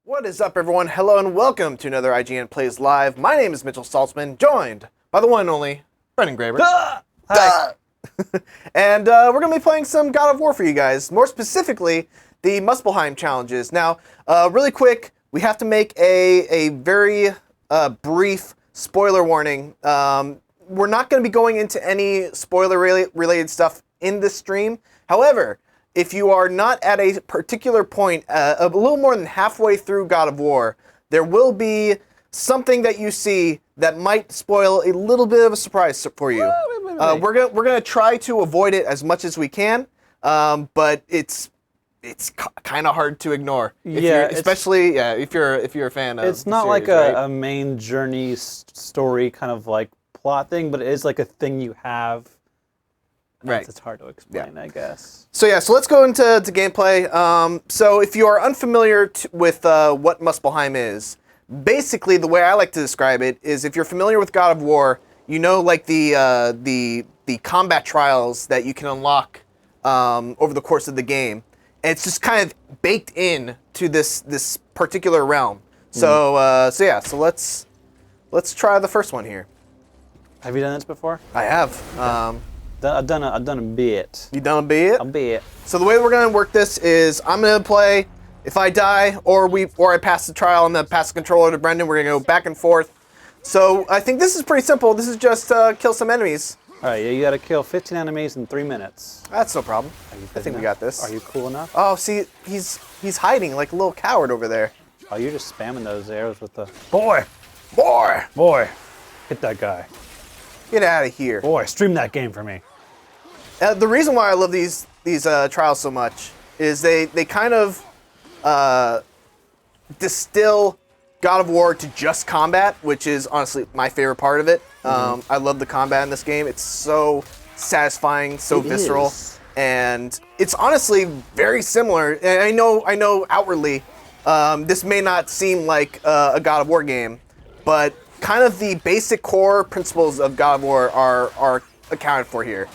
What is up, everyone? Hello and welcome to another IGN Plays Live. My name is Mitchell Saltzman, joined by the one and only Brendan Graber. Hi. And we're going to be playing some God of War for you guys, more specifically, the Muspelheim challenges. Now, really quick, we have to make a very brief spoiler warning. We're not going to be going into any spoiler-related stuff in this stream. However, if you are not at a particular point, a little more than halfway through God of War, there will be something that you see that might spoil a little bit of a surprise for you. We're gonna try to avoid it as much as we can, but it's kind of hard to ignore. If you're a fan of. It's not series, like a main journey story kind of like plot thing, but it is like a thing you have. Right. It's hard to explain, I guess. So let's go into gameplay. So if you are unfamiliar with what Muspelheim is, basically the way I like to describe it is if you're familiar with God of War, you know, like the combat trials that you can unlock over the course of the game, and it's just kind of baked in to this particular realm. So let's try the first one here. Have you done this before? I have. I've done a bit. You done a bit? A bit. So the way we're gonna work this is I'm gonna play. If I die or I pass the trial, I'm gonna pass the controller to Brendan. We're gonna go back and forth. So I think this is pretty simple. This is just kill some enemies. All right, you got to kill 15 enemies in 3 minutes. That's no problem. I think we got this. Are you cool enough? Oh, see, he's hiding like a little coward over there. Oh, you're just spamming those arrows with the Boy. Hit that guy. Get out of here. Boy, stream that game for me. The reason why I love these trials so much is they kind of distill God of War to just combat, which is honestly my favorite part of it. I love the combat in this game. It's so satisfying, so visceral, and it's honestly very similar. And I know outwardly this may not seem like a God of War game, but kind of the basic core principles of God of War are accounted for here.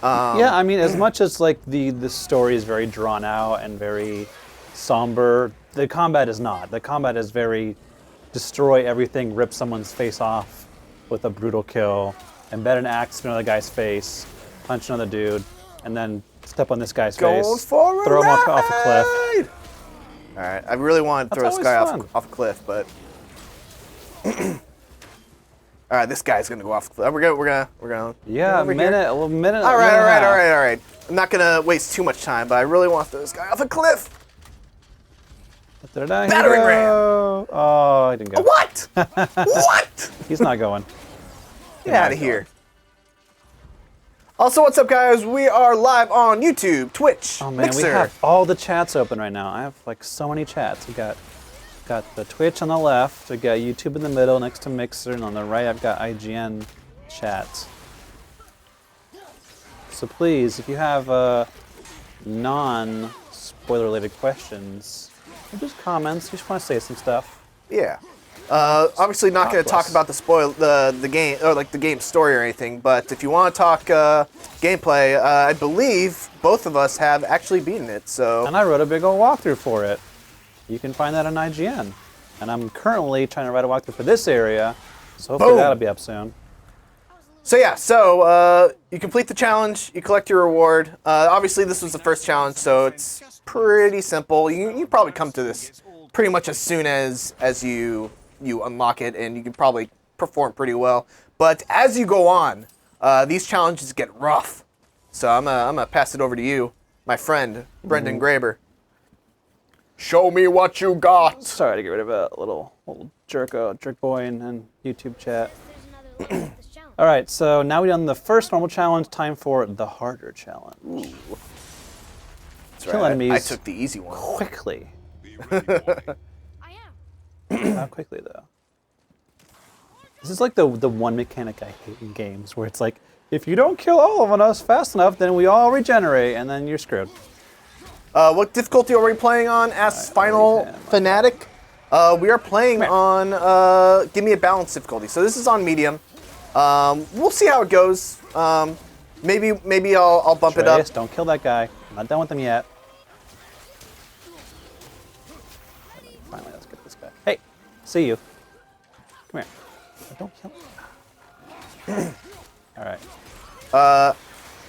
Yeah, I mean, as much as like the story is very drawn out and very somber, the combat is not. The combat is very destroy everything, rip someone's face off with a brutal kill, embed an axe in another guy's face, punch another dude, and then step on this guy's face, throw him off a cliff. All right, I really want to throw this guy off a cliff, but all right, this guy's gonna go off the cliff. We're gonna. Yeah, a minute. All right. I'm not gonna waste too much time, but I really want to throw this guy off a cliff. Battering ram. Oh, I didn't go. What? What? He's not going. Get out of here. Also, what's up, guys? We are live on YouTube, Twitch, Oh man, Mixer. we have all the chats open right now. I have like so many chats. We got the Twitch on the left. We got YouTube in the middle next to Mixer, and on the right I've got IGN chat. So please, if you have non-spoiler related questions, or just comments, you just want to say some stuff. Yeah. Obviously not going to talk about the game or like the game story or anything, but if you want to talk gameplay, I believe both of us have actually beaten it. So. And I wrote a big old walkthrough for it. You can find that on IGN. And I'm currently trying to write a walkthrough for this area, so hopefully that'll be up soon. So you complete the challenge, you collect your reward. Obviously this was the first challenge, so it's pretty simple. You probably come to this pretty much as soon as you unlock it, and you can probably perform pretty well. But as you go on, these challenges get rough. So I'm gonna pass it over to you, my friend, Brendan Graber. Show me what you got. Sorry to get rid of a little jerk boy in YouTube chat. All right, so now we've done the first normal challenge. Time for the harder challenge. Ooh. That's Kill right. enemies. I took the easy one. Quickly. Not quickly though. This is like the one mechanic I hate in games, where it's like, if you don't kill all of us fast enough, then we all regenerate, and then you're screwed. What difficulty are we playing on? Asks Final Fanatic. We are playing on Give Me a Balance difficulty. So this is on medium. We'll see how it goes. Maybe I'll bump it up. Don't kill that guy. I'm not done with him yet. Finally, let's get this guy. Hey, see you. Come here. Oh, don't kill me. All right.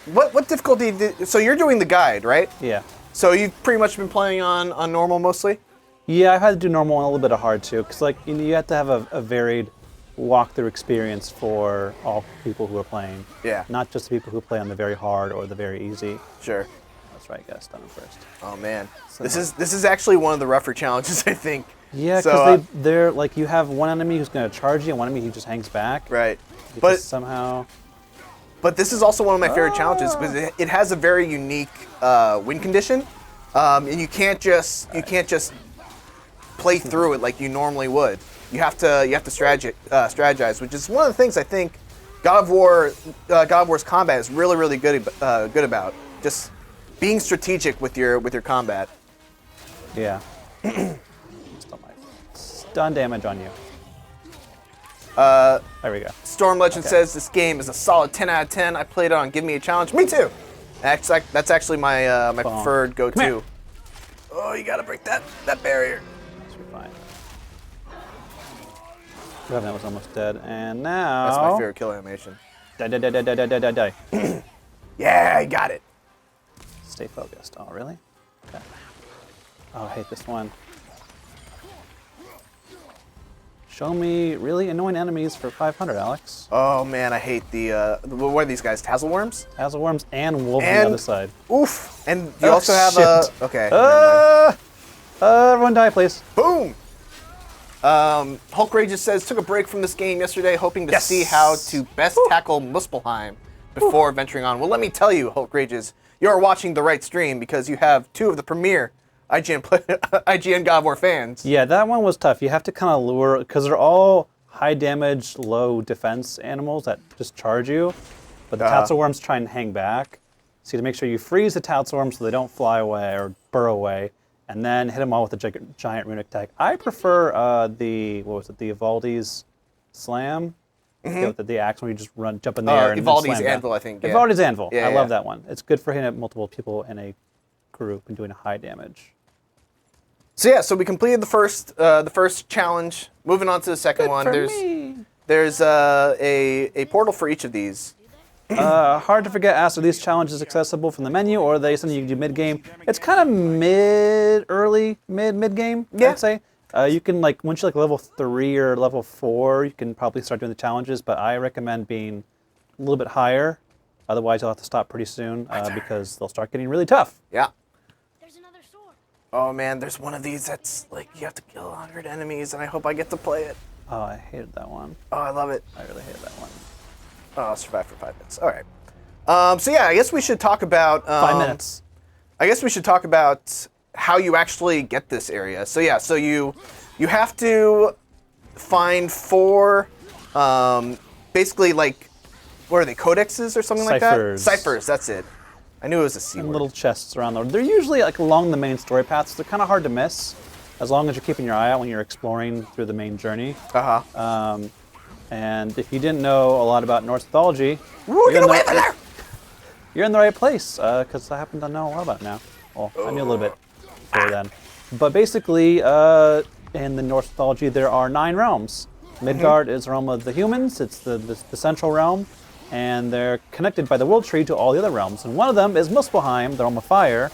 What difficulty so you're doing the guide, right? Yeah. So you've pretty much been playing on normal mostly? Yeah, I've had to do normal and a little bit of hard too, because like you have to have a varied walkthrough experience for all people who are playing. Yeah. Not just the people who play on the very hard or the very easy. Sure. That's right, guys. Stun him first. Oh man, So this is actually one of the rougher challenges, I think. Yeah, because So, they're like you have one enemy who's going to charge you and one enemy who just hangs back. right. You But just somehow. But this is also one of my favorite challenges because it has a very unique win condition, and you can't just play through it like you normally would. You have to strategize, which is one of the things I think God of War's combat is really good about. Just being strategic with your combat. Yeah. Still might. Stun damage on you. There we go. Storm Legend says this game is a solid 10 out of 10. I played it on Give Me a Challenge. Me too. That's actually my my preferred Come go-to. here. Oh, you gotta break that barrier. Should be fine. Revenant was almost dead, and now. That's my favorite kill animation. Die. Yeah, I got it. Stay focused. Oh, really? Okay. Oh, I hate this one. Show me really annoying enemies for 500, Alex. Oh man, I hate the what are these guys? Tassel worms? Hazelworms and wolves on the other side. Oof. And you Oh, also have shit. okay. never mind. Everyone die, please. Boom. Hulk Rages says took a break from this game yesterday, hoping to see how to best tackle Muspelheim before venturing on. Well, let me tell you, Hulk Rages, you are watching the right stream because you have two of the premier IGN God of War fans. Yeah, that one was tough. You have to kind of lure, because they're all high damage, low defense animals that just charge you. But the Tatzelworms try and hang back. So you have to make sure you freeze the Tatzelworms so they don't fly away or burrow away, and then hit them all with a giant runic attack. I prefer the Evaldi's Slam. The axe where you just jump in the air and Evaldi's slam Anvil, down. I think. Yeah. Evaldi's Anvil. Yeah, I love yeah. that one. It's good for hitting multiple people in a group and doing high damage. So yeah, so we completed the first challenge. Moving on to the second one. There's a portal for each of these. Hard to forget, are these challenges accessible from the menu, or are they something you can do mid-game? It's kind of mid-game, Yeah. I'd say. You can, once you're level 3 or level 4, you can probably start doing the challenges, but I recommend being a little bit higher. Otherwise, you'll have to stop pretty soon because they'll start getting really tough. Yeah. There's another sword. Oh man, there's one of these that's like you have to kill 100 enemies, and I hope I get to play it. Oh, I hated that one. Oh, I love it. I really hated that one. Oh, I'll survive for 5 minutes. All right. So yeah, I guess we should talk about 5 minutes. I guess we should talk about how you actually get this area. So yeah, so you have to find 4, basically what are they, codexes or something like that? Ciphers. That's it. I knew it was a C And word. little chests around there. They're usually along the main story paths. They're kind of hard to miss, as long as you're keeping your eye out when you're exploring through the main journey. And if you didn't know a lot about Norse mythology, Get away from there! you're in the right place, because I happen to know a lot about it now. Well, I knew a little bit before then. But basically, in the Norse mythology, there are 9 realms. Midgard is the realm of the humans. It's the central realm. And they're connected by the world tree to all the other realms. And one of them is Muspelheim, the realm of fire,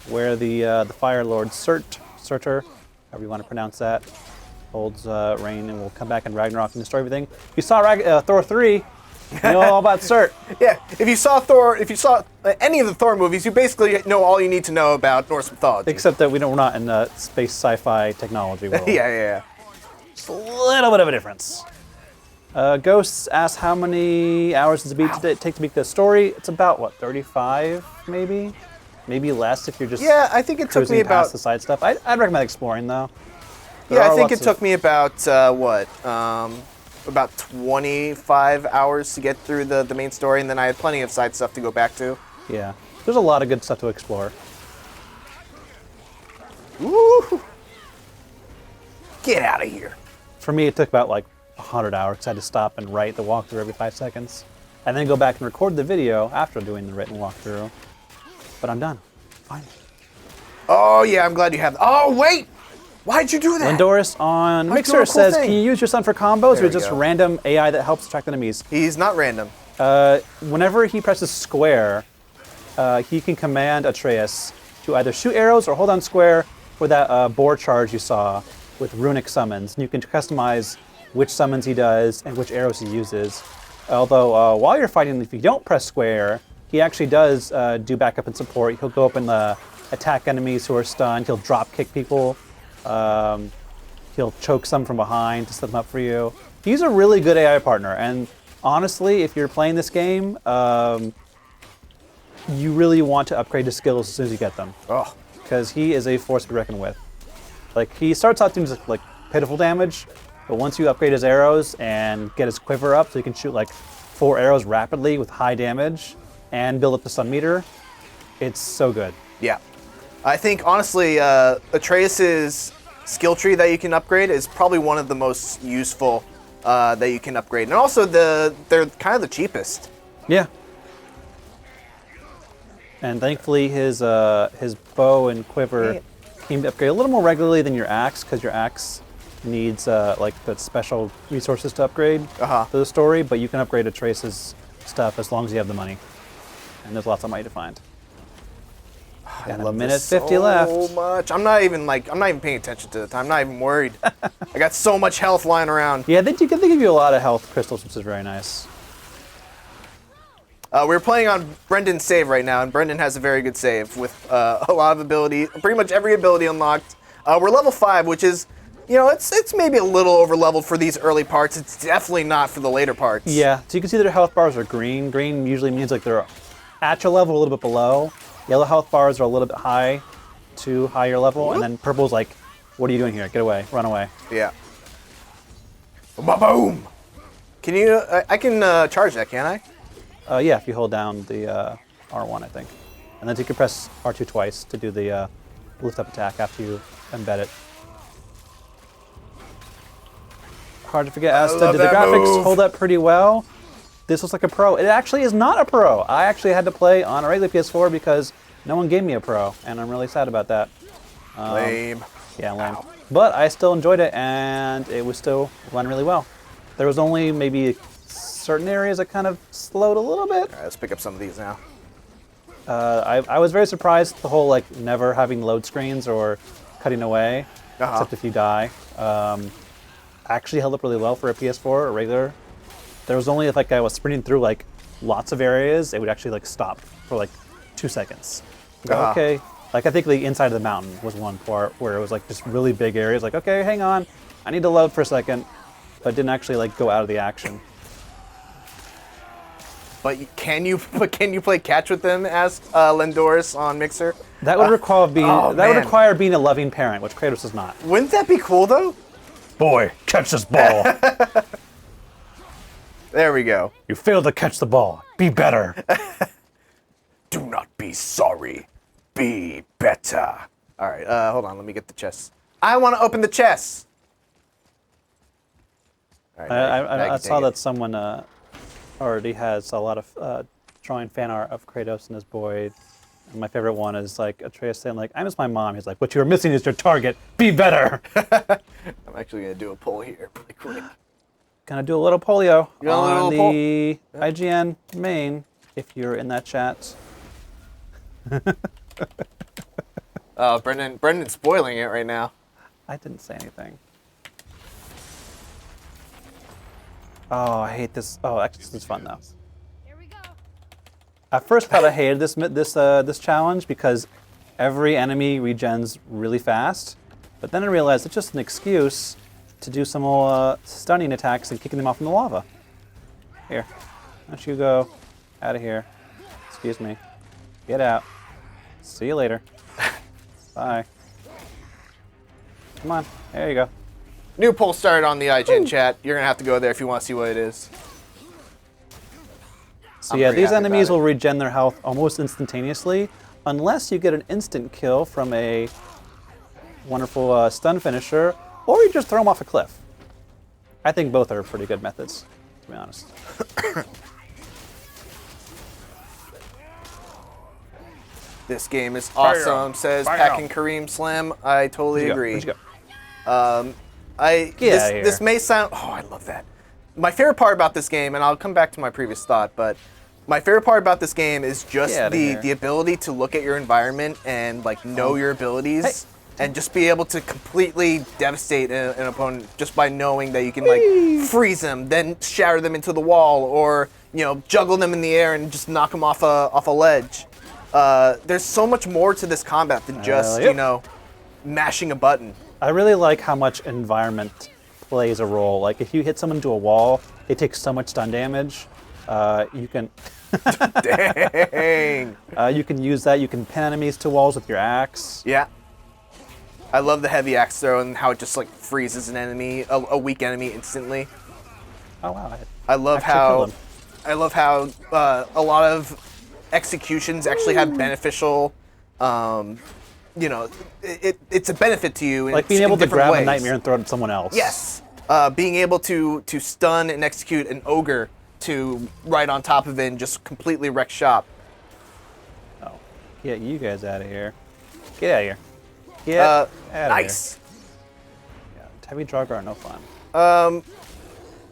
where the Fire Lord Surtur, however you want to pronounce that, holds reign and will come back in Ragnarok and destroy everything. If you saw Thor 3, you know all about Surt. Yeah, if you saw any of the Thor movies, you basically know all you need to know about Norse mythology. Except that we're not in a space sci-fi technology world. Yeah. Just a little bit of a difference. Ghosts asks how many hours does it take to beat the story? It's about, 35 maybe? Maybe less if you're just Yeah, I think it took me cruising past about the side stuff. I'd recommend exploring though. I think it took me about about 25 hours to get through the main story, and then I had plenty of side stuff to go back to. Yeah, there's a lot of good stuff to explore. Woo! Get out of here. For me, it took about 100 hours. I had to stop and write the walkthrough every 5 seconds, and then go back and record the video after doing the written walkthrough. But I'm done. Finally. Oh yeah, I'm glad you have. Oh wait, Why'd you do that? Lindoris on I'm Mixer doing a cool says, thing. can you use your son for combos There or we just go. random AI that helps attract enemies? He's not random. Whenever he presses square, he can command Atreus to either shoot arrows or hold on square for that boar charge you saw with runic summons. And you can customize which summons he does and which arrows he uses. Although while you're fighting, if you don't press square, he actually does do backup and support. He'll go up and attack enemies who are stunned. He'll drop kick people. He'll choke some from behind to set them up for you. He's a really good AI partner. And honestly, if you're playing this game, you really want to upgrade his skills as soon as you get them. Oh. Because he is a force to be reckoned with. Like, he starts out doing like pitiful damage, but once you upgrade his arrows and get his quiver up so he can shoot like 4 arrows rapidly with high damage and build up the stun meter, it's so good. Yeah. I think, honestly, Atreus's skill tree that you can upgrade is probably one of the most useful that you can upgrade. And also, they're kind of the cheapest. Yeah. And thankfully, his bow and quiver can be upgraded a little more regularly than your axe, because your axe needs like the special resources to upgrade to the story. But you can upgrade Atreus's stuff as long as you have the money, and there's lots of money to find. And a minute 50 left. So much. I'm not even paying attention to the time. I'm not even worried. I got so much health lying around. Yeah, they give you a lot of health crystals, which is very nice. We're playing on Brendan's save right now, and Brendan has a very good save with a lot of ability, pretty much every ability unlocked. We're level 5, which is, it's maybe a little over-leveled for these early parts. It's definitely not for the later parts. Yeah, so you can see their health bars are green. Green usually means like they're at your level, a little bit below. Yellow health bars are a little bit high to higher level, and then purple's like, what are you doing here? Get away, run away. Yeah. Boom! Can you, I can charge that, can't I? Yeah, if you hold down the R1, I think. And then you can press R2 twice to do the lift up attack after you embed it. Hard to forget, Asta. Did the graphics hold up pretty well? This looks like a Pro. It actually is not a Pro. I actually had to play on a regular PS4 because no one gave me a Pro, and I'm really sad about that. Lame. Yeah, lame. But I still enjoyed it, and it was still run really well. There was only maybe certain areas that kind of slowed a little bit. All right, let's pick up some of these now. I was very surprised the whole like never having load screens or cutting away, except if you die. Actually held up really well for a PS4, a regular. There was only if like I was sprinting through like lots of areas, it would actually like stop for like 2 seconds. Go, okay. Like I think the inside of the mountain was one part where it was like just really big areas. Like okay, hang on, I need to load for a second, but didn't actually like go out of the action. But can you play catch with them? Asked Lindoris on Mixer. That would require being a loving parent, which Kratos is not. Wouldn't that be cool though? Boy, catch this ball. There we go. You failed to catch the ball. Be better. Do not be sorry. Be better. All right, hold on. Let me get the chest. I want to open the chest. All right, I saw that someone already has a lot of drawing fan art of Kratos and his boy. And my favorite one is like Atreus saying like, I miss my mom. He's like, what you are missing is your target. Be better. I'm actually going to do a poll here really quick. Gonna do a little polio on little the IGN main if you're in that chat. Brendan's spoiling it right now. I didn't say anything. Oh, I hate this. Oh, actually, this is fun though. Here we go. I first thought I hated this challenge because every enemy regens really fast, but then I realized it's just an excuse to do some more stunning attacks and kicking them off in the lava. Here, why don't you go out of here? Excuse me. Get out. See you later. Bye. Come on, there you go. New poll started on the IGN chat. You're going to have to go there if you want to see what it is. So I'm yeah, pretty these happy enemies about will regen their health almost instantaneously, unless you get an instant kill from a wonderful stun finisher, or you just throw them off a cliff. I think both are pretty good methods, to be honest. This game is awesome, says Bam. Packing Kareem Slim. I totally agree. Where'd you go? This may sound. Oh, I love that. My favorite part about this game, and I'll come back to my previous thought, but my favorite part about this game is just the ability to look at your environment and like know your abilities and just be able to completely devastate an opponent just by knowing that you can like freeze them, then shatter them into the wall, or juggle them in the air and just knock them off a ledge. There's so much more to this combat than just mashing a button. I really like how much environment plays a role. Like if you hit someone to a wall, they take so much stun damage. You can Dang. You can use that. You can pin enemies to walls with your axe. Yeah. I love the heavy axe throw and how it just like freezes an enemy, a weak enemy instantly. Oh wow! I love how a lot of executions actually have beneficial. It's a benefit to you. Like being able to grab a nightmare and throw it at someone else. Yes. Being able to stun and execute an ogre to right on top of it and just completely wreck shop. Oh, get you guys out of here! Get out of here! Get out of nice. here! Yeah, heavy Draugr are no fun.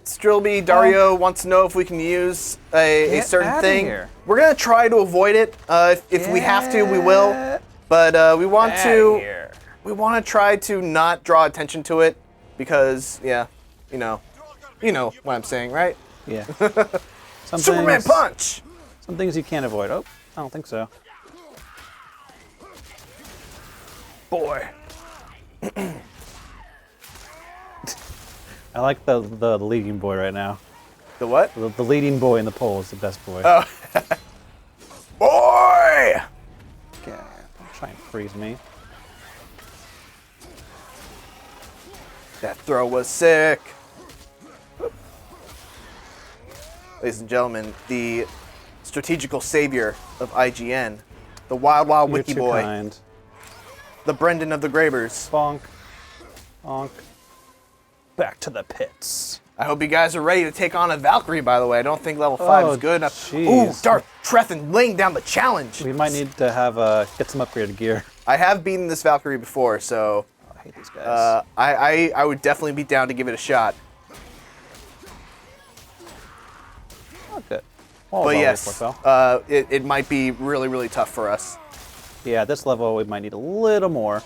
Strilby Dario wants to know if we can use a certain thing. Here. We're gonna try to avoid it. If we have to, we will. But we want to. We want to try to not draw attention to it because, you know what I'm saying, right? Yeah. Superman punch. Some things you can't avoid. Oh, I don't think so. Boy. I like the leading boy right now. The what? The leading boy in the poll is the best boy. Oh. Boy! Okay, don't try and freeze me. That throw was sick. Ladies and gentlemen, the strategical savior of IGN, the Wild Wild You're Wiki too Boy, kind. the Brendan of the Gravers. Bonk. Bonk. Back to the pits. I hope you guys are ready to take on a Valkyrie, by the way. I don't think level 5 is good enough. Ooh, Darth Treffin laying down the challenge. We might need to have get some upgraded gear. I have beaten this Valkyrie before, so I hate these guys. I would definitely be down to give it a shot. Oh, good. But yes, it might be really, really tough for us. Yeah, at this level we might need a little more.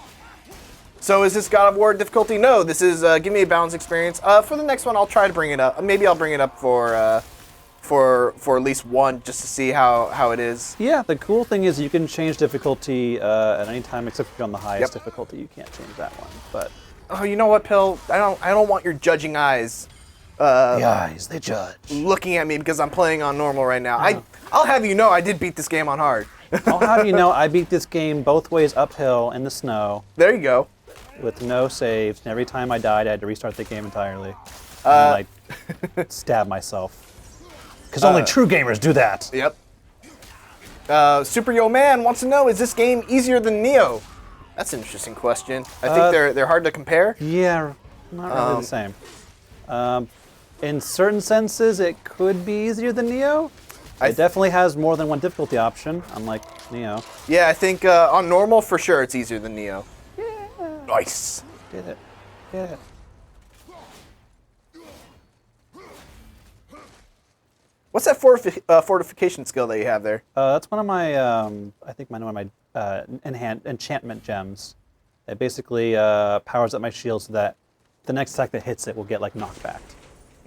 So is this God of War difficulty? No, this is give me a balance experience. For the next one, I'll try to bring it up. Maybe I'll bring it up for at least one, just to see how it is. Yeah, the cool thing is you can change difficulty at any time except for on the highest difficulty. You can't change that one. But oh, you know what, Pill? I don't want your judging eyes. The eyes, they judge. Looking at me because I'm playing on normal right now. I'll have you know I did beat this game on hard. I'll have you know I beat this game both ways uphill in the snow. There you go. With no saves, and every time I died, I had to restart the game entirely. And I stab myself. Because only true gamers do that. Yep. Super Yo Man wants to know, is this game easier than Neo? That's an interesting question. I think they're hard to compare. Yeah, not really the same. In certain senses, it could be easier than Neo. It definitely has more than one difficulty option, unlike Neo. Yeah, I think on normal, for sure, it's easier than Neo. Nice. Did it. Did it. What's that fortification skill that you have there? That's one of my, I think one of my enchantment gems. It basically powers up my shield so that the next attack that hits it will get like knocked back.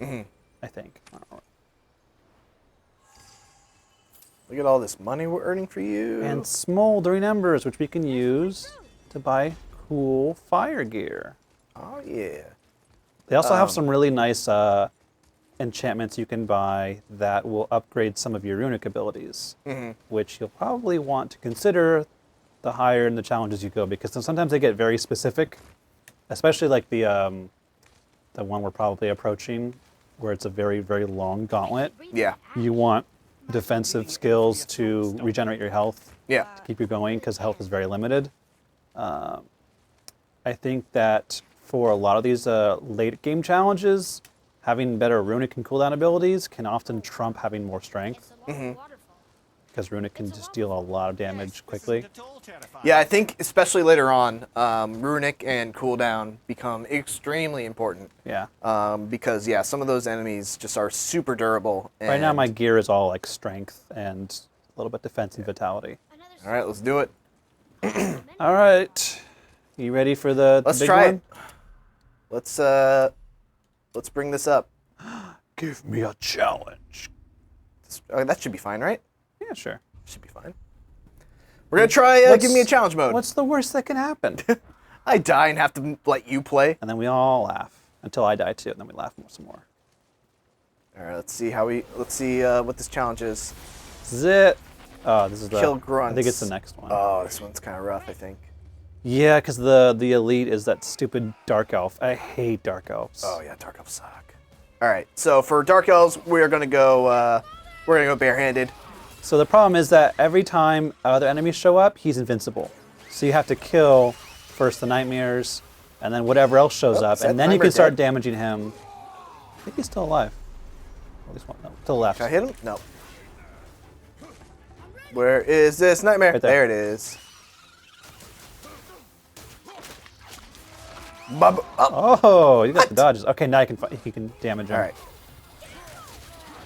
I think. Look at all this money we're earning for you. And smoldering embers, which we can use to buy cool fire gear. Oh yeah. They also have some really nice enchantments you can buy that will upgrade some of your runic abilities, which you'll probably want to consider the higher in the challenges you go, because sometimes they get very specific, especially like the one we're probably approaching, where it's a very, very long gauntlet. Yeah. You want defensive skills to regenerate your health. Yeah. To keep you going, because health is very limited. I think that for a lot of these late game challenges, having better runic and cooldown abilities can often trump having more strength. because Runic can just deal a lot of damage quickly. Yeah, I think especially later on, Runic and cooldown become extremely important. Yeah. Because yeah, some of those enemies just are super durable. Right now, and- my gear is all like strength and a little bit defense and vitality. All right, let's do it. All right, you ready for the Let's big try one? it. Let's bring this up. Give me a challenge. That should be fine, right? Yeah, sure. Should be fine. We're gonna try What's- give me a challenge mode. What's the worst that can happen? I die and have to let you play. And then we all laugh until I die too, and then we laugh some more. All right, let's see what this challenge is. This is it. Oh, this is the Kill grunts. I think it's the next one. Oh, this one's kind of rough, I think. Yeah, because the elite is that stupid dark elf. I hate dark elves. Oh yeah, dark elves suck. All right, so for dark elves, we're gonna go barehanded. So the problem is that every time other enemies show up, he's invincible. So you have to kill first the nightmares, and then whatever else shows Oh, up, is that and then you nightmare can start dead? damaging him. I think he's still alive. At least one. No, to the left. Can I hit him? No. Where is this nightmare? Right there. There it is. Bub. Oh. Oh, you got the What? dodges. Okay, now you can damage him. All right.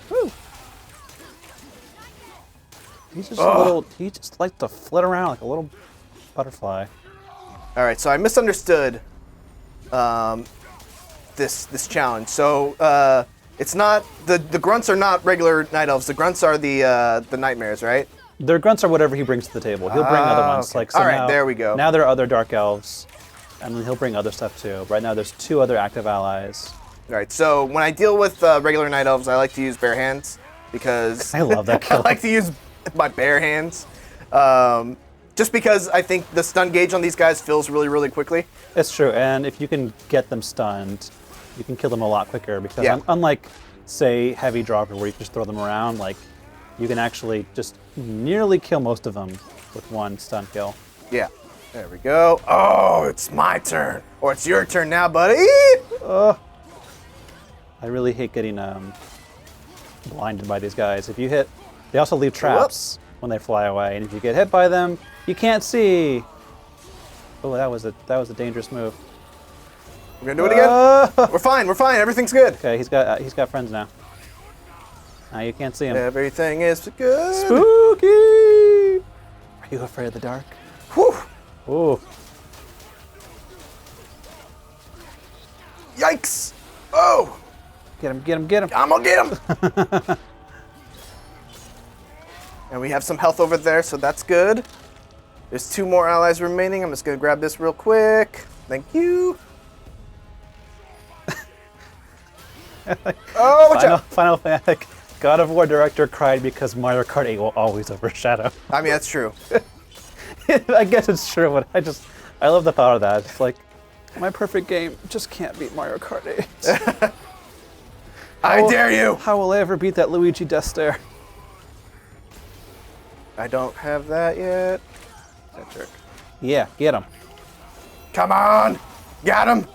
Woo. He's just a little. He just likes to flit around like a little butterfly. All right. So I misunderstood this challenge. So it's not the grunts are not regular night elves. The grunts are the nightmares, right? Their grunts are whatever he brings to the table. He'll bring other ones. okay. Like so All right, now, there we go. Now there are other dark elves, and then he'll bring other stuff too. Right now there's 2 other active allies. All right. So when I deal with regular night elves, I like to use bare hands because I love that I kill. like to use my bare hands. Just because I think the stun gauge on these guys fills really, really quickly. It's true, and if you can get them stunned, you can kill them a lot quicker because Yeah. unlike, say, heavy dropper where you can just throw them around, like you can actually just nearly kill most of them with one stun kill. Yeah. There we go. Oh, it's my turn. Or it's your turn now, buddy. I really hate getting blinded by these guys. If you hit, they also leave traps when they fly away, and if you get hit by them, you can't see. Oh, that was a dangerous move. We're gonna do it again. We're fine. We're fine. Everything's good. Okay, he's got friends now. Now you can't see him. Everything is good. Spooky! Are you afraid of the dark? Whew. Ooh. Yikes. Oh, Get him, get him, get him. I'm gonna get him. And we have some health over there, so that's good. There's 2 more allies remaining. I'm just gonna grab this real quick. Thank you. Oh, watch out. Final Fantasy. God of War director cried because Mario Kart 8 will always overshadow. I mean, that's true. I guess it's true, but I love the thought of that. It's like, my perfect game just can't beat Mario Kart 8. I dare you. How will I ever beat that Luigi Death Stare? I don't have that yet. That jerk. Yeah, get him. Come on. Got him.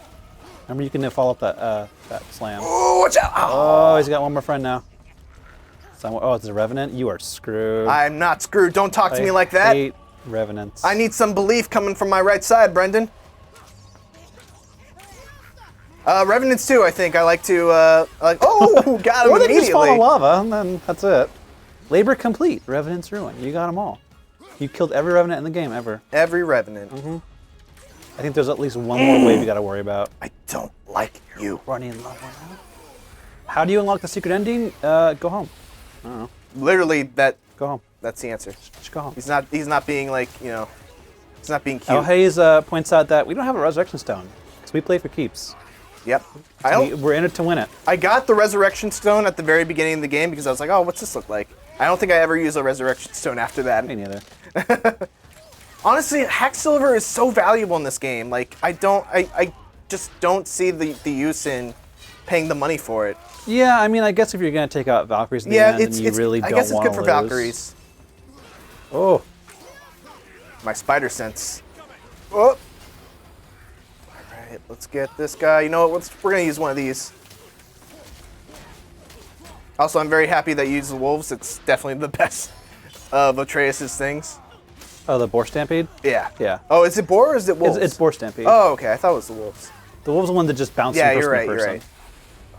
Remember, you can follow up that slam. Oh, watch out. Oh. Oh, he's got one more friend now. Oh, it's a Revenant? You are screwed. I'm not screwed. Don't talk to I me like that. hate Revenants. I need some belief coming from my right side, Brendan. Revenants too, I think. I like to, oh, got him Or they can just fall immediately. in lava, and then that's it. Labor complete. Revenant's ruin. You got them all. You killed every Revenant in the game, ever. Every Revenant. I think there's at least one more wave you gotta worry about. I don't like you. Running lava now. How do you unlock the secret ending? Go home. I don't know. Literally, Go home. that's the answer. Just go home. He's not being like, he's not being cute. Oh, Hayes points out that we don't have a resurrection stone, because we play for keeps. Yep. We're in it to win it. I got the resurrection stone at the very beginning of the game because I was like, oh, what's this look like? I don't think I ever use a resurrection stone after that. Me neither. Honestly, hack silver is so valuable in this game. Like, I just don't see the use in paying the money for it. Yeah, I mean, I guess if you're gonna take out Valkyries at the Yeah, end, and you really I don't guess it's want good to for lose. Valkyries. Oh, My spider sense. Oh. All right, let's get this guy. You know what? We're gonna use one of these. Also, I'm very happy that you use the wolves. It's definitely the of Atreus' things? Oh, the boar stampede? Yeah. Yeah. Oh, is it boar or is it wolves? It's boar stampede. Oh, okay. I thought it was the wolves. The wolves are the one that just bounces Yeah, from you're person right. to You're person.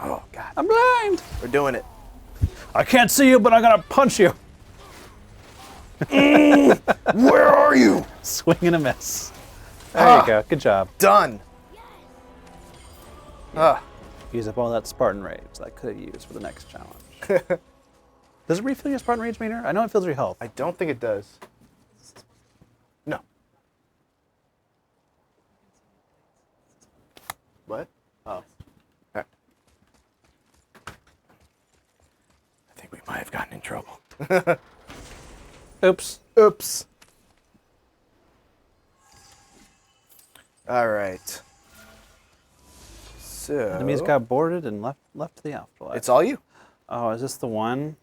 right. Oh God, I'm blind. we're doing it. I can't see you, but I'm gonna punch you. Where are you? Swing and a miss. There you go. Good job. Done. Use up all that Spartan rage that I could have used for the next challenge. Does it refill your Spartan rage meter? I know it fills your health. I don't think it does. No. What? Oh. Okay. I think we might have gotten in trouble. Oops. Oops. All right. So. Enemies got boarded and left to the afterlife. It's all you. Oh, is this the one?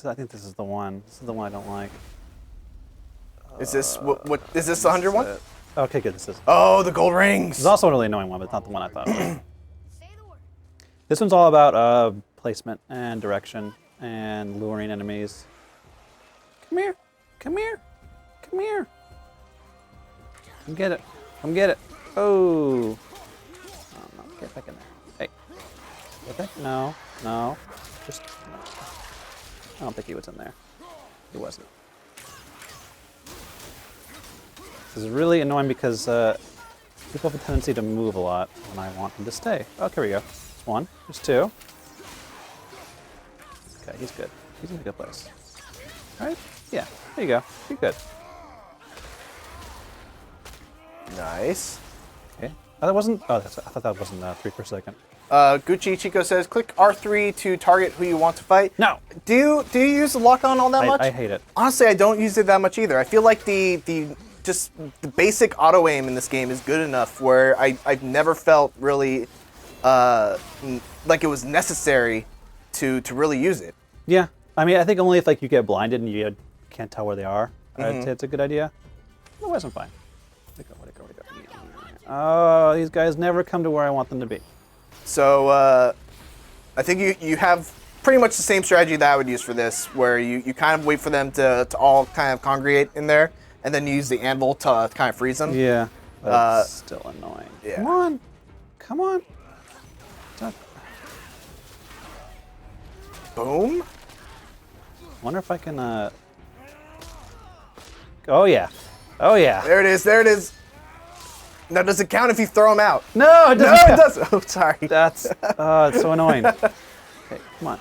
I think this is the one. This is the one I don't like. Is this what is this the 100 one? Okay, good. This is. Oh, the gold rings. It's also a really annoying one, but it's not the one I thought. Of. Say the word. This one's all about placement and direction and luring enemies. Come here. Come here. Come here. Come get it. Come get it. Oh. Oh no. Get back in there. Hey. Get back. No. No. Just. No. I don't think he was in there. He wasn't. This is really annoying because people have a tendency to move a lot when I want them to stay. Oh, here we go. There's one. There's two. Okay, he's good. He's in a good place. All right? Yeah, there you go. You're good. Nice. Okay. Oh, that wasn't. Oh, I thought that wasn't 3 per second. Gucci Chico says, click R3 to target who you want to fight. No. Do you use the lock on all that much? I hate it. Honestly, I don't use it that much either. I feel like the basic auto aim in this game is good enough where I've never felt really like it was necessary to really use it. Yeah. I mean, I think only if like you get blinded and you can't tell where they are, I'd say it's a good idea. Otherwise, I'm fine. Where'd it go? Oh, these guys never come to where I want them to be. So I think you have pretty much the same strategy that I would use for this, where you kind of wait for them to all kind of congregate in there, and then you use the anvil to kind of freeze them. Yeah, but it's still annoying. Yeah. Come on. Come on. Don't- Boom. Wonder if I can, Oh, yeah. Oh, yeah. There it is. There it is. Now, does it count if you throw them out? No, it No, doesn't. it doesn't. Oh, sorry. That's, it's so annoying. Okay, come on.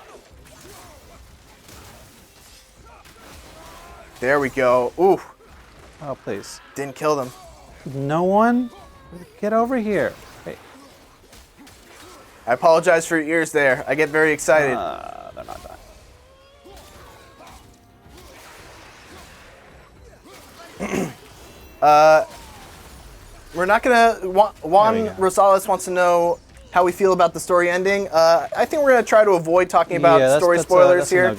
There we go. Ooh, Oh, please. didn't kill them. No one? Get over here. Hey, I apologize for your ears there. I get very excited. they're not done. We're not gonna. Juan There we go. Rosales wants to know how we feel about the story ending. I think we're gonna try to avoid talking about Yeah, story spoilers that's here. A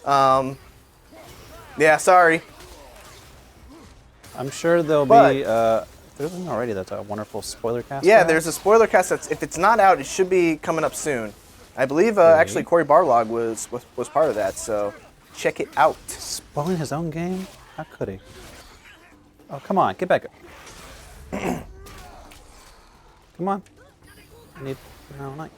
no-go. Yeah, sorry. I'm sure there'll But- be, there's one already that's a wonderful spoiler cast. Yeah, for there's a spoiler cast that's, if it's not out, it should be coming up soon. I believe actually Corey Barlog was part of that, so check it out. Spoiling his own game? How could he? Oh, come on, get back up. Come on. I need, no, not.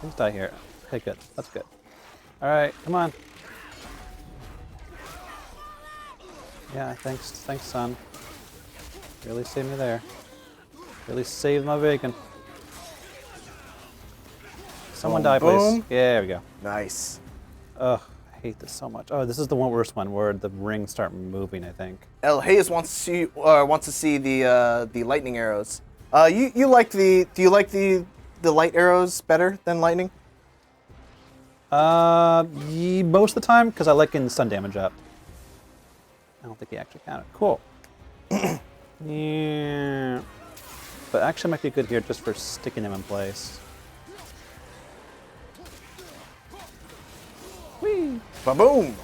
Please die here. Okay, good. That's good. All right, come on. Yeah, thanks, son. Really saved me there. Really saved my bacon. Someone die, please. boom. Yeah, there we go. Nice. Ugh, I hate this so much. Oh, this is the worst one where the rings start moving, I think. El Hayes wants to see the lightning arrows. You like do you like the light arrows better than lightning? Most of the time, because I like getting stun damage up. I don't think he actually counted. Cool. Yeah. But actually might be good here just for sticking him in place. Whee! Ba-boom.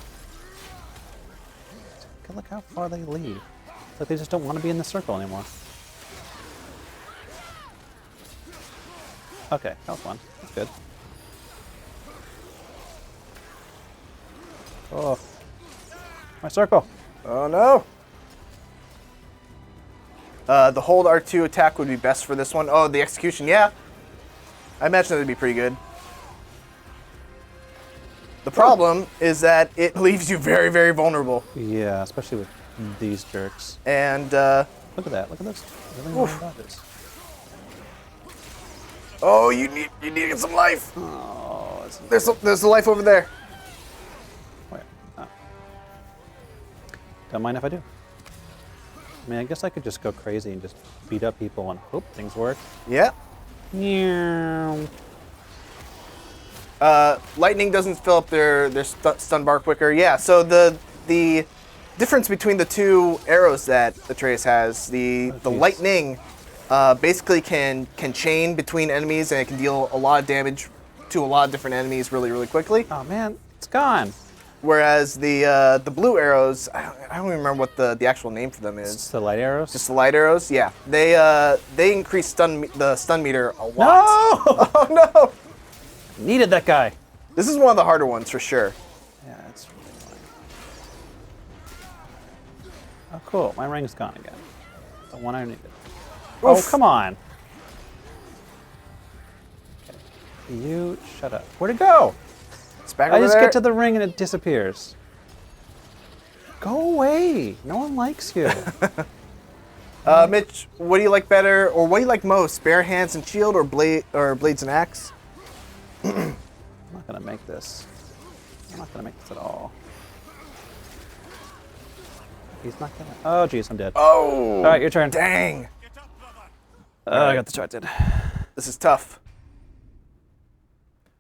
Look how far they lead. It's like they just don't want to be in the circle anymore. Okay, that was fun. That's good. Oh. My circle. Oh no. The hold R2 attack would be best for this one. Oh, the execution, yeah. I imagine that would be pretty good. The problem is that it leaves you very, very vulnerable. Yeah, especially with these jerks. And look at that. Look at this. Really long dodges. Oh, you need to get some life. Oh, There's a life over there. Wait. Oh. Don't mind if I do. I mean, I guess I could just go crazy and just beat up people and hope things work. Yeah. Meow. Lightning doesn't fill up their stun bar quicker. Yeah. So the difference between the two arrows that Atreus has, the lightning basically can chain between enemies and it can deal a lot of damage to a lot of different enemies really, really quickly. Oh man, it's gone. Whereas the blue arrows, I don't even remember what the actual name for them is. It's the light arrows? Just the light arrows, yeah. They increase the stun meter a lot. No! Oh no! Needed that guy. This is one of the harder ones for sure. Yeah, it's really annoying. Oh cool, my ring's gone again. The one I needed. Oh, come on. Okay. You shut up. Where'd it go? It's back I over just there. get to the ring and it disappears. Go away. No one likes you. Mitch, what do you like better, or what do you like most? Bare hands and shield, or blades and axe? I'm not gonna make this. I'm not gonna make this at all. He's not gonna. Oh, jeez, I'm dead. Oh! All right, your turn. Dang! I got distracted. This is tough.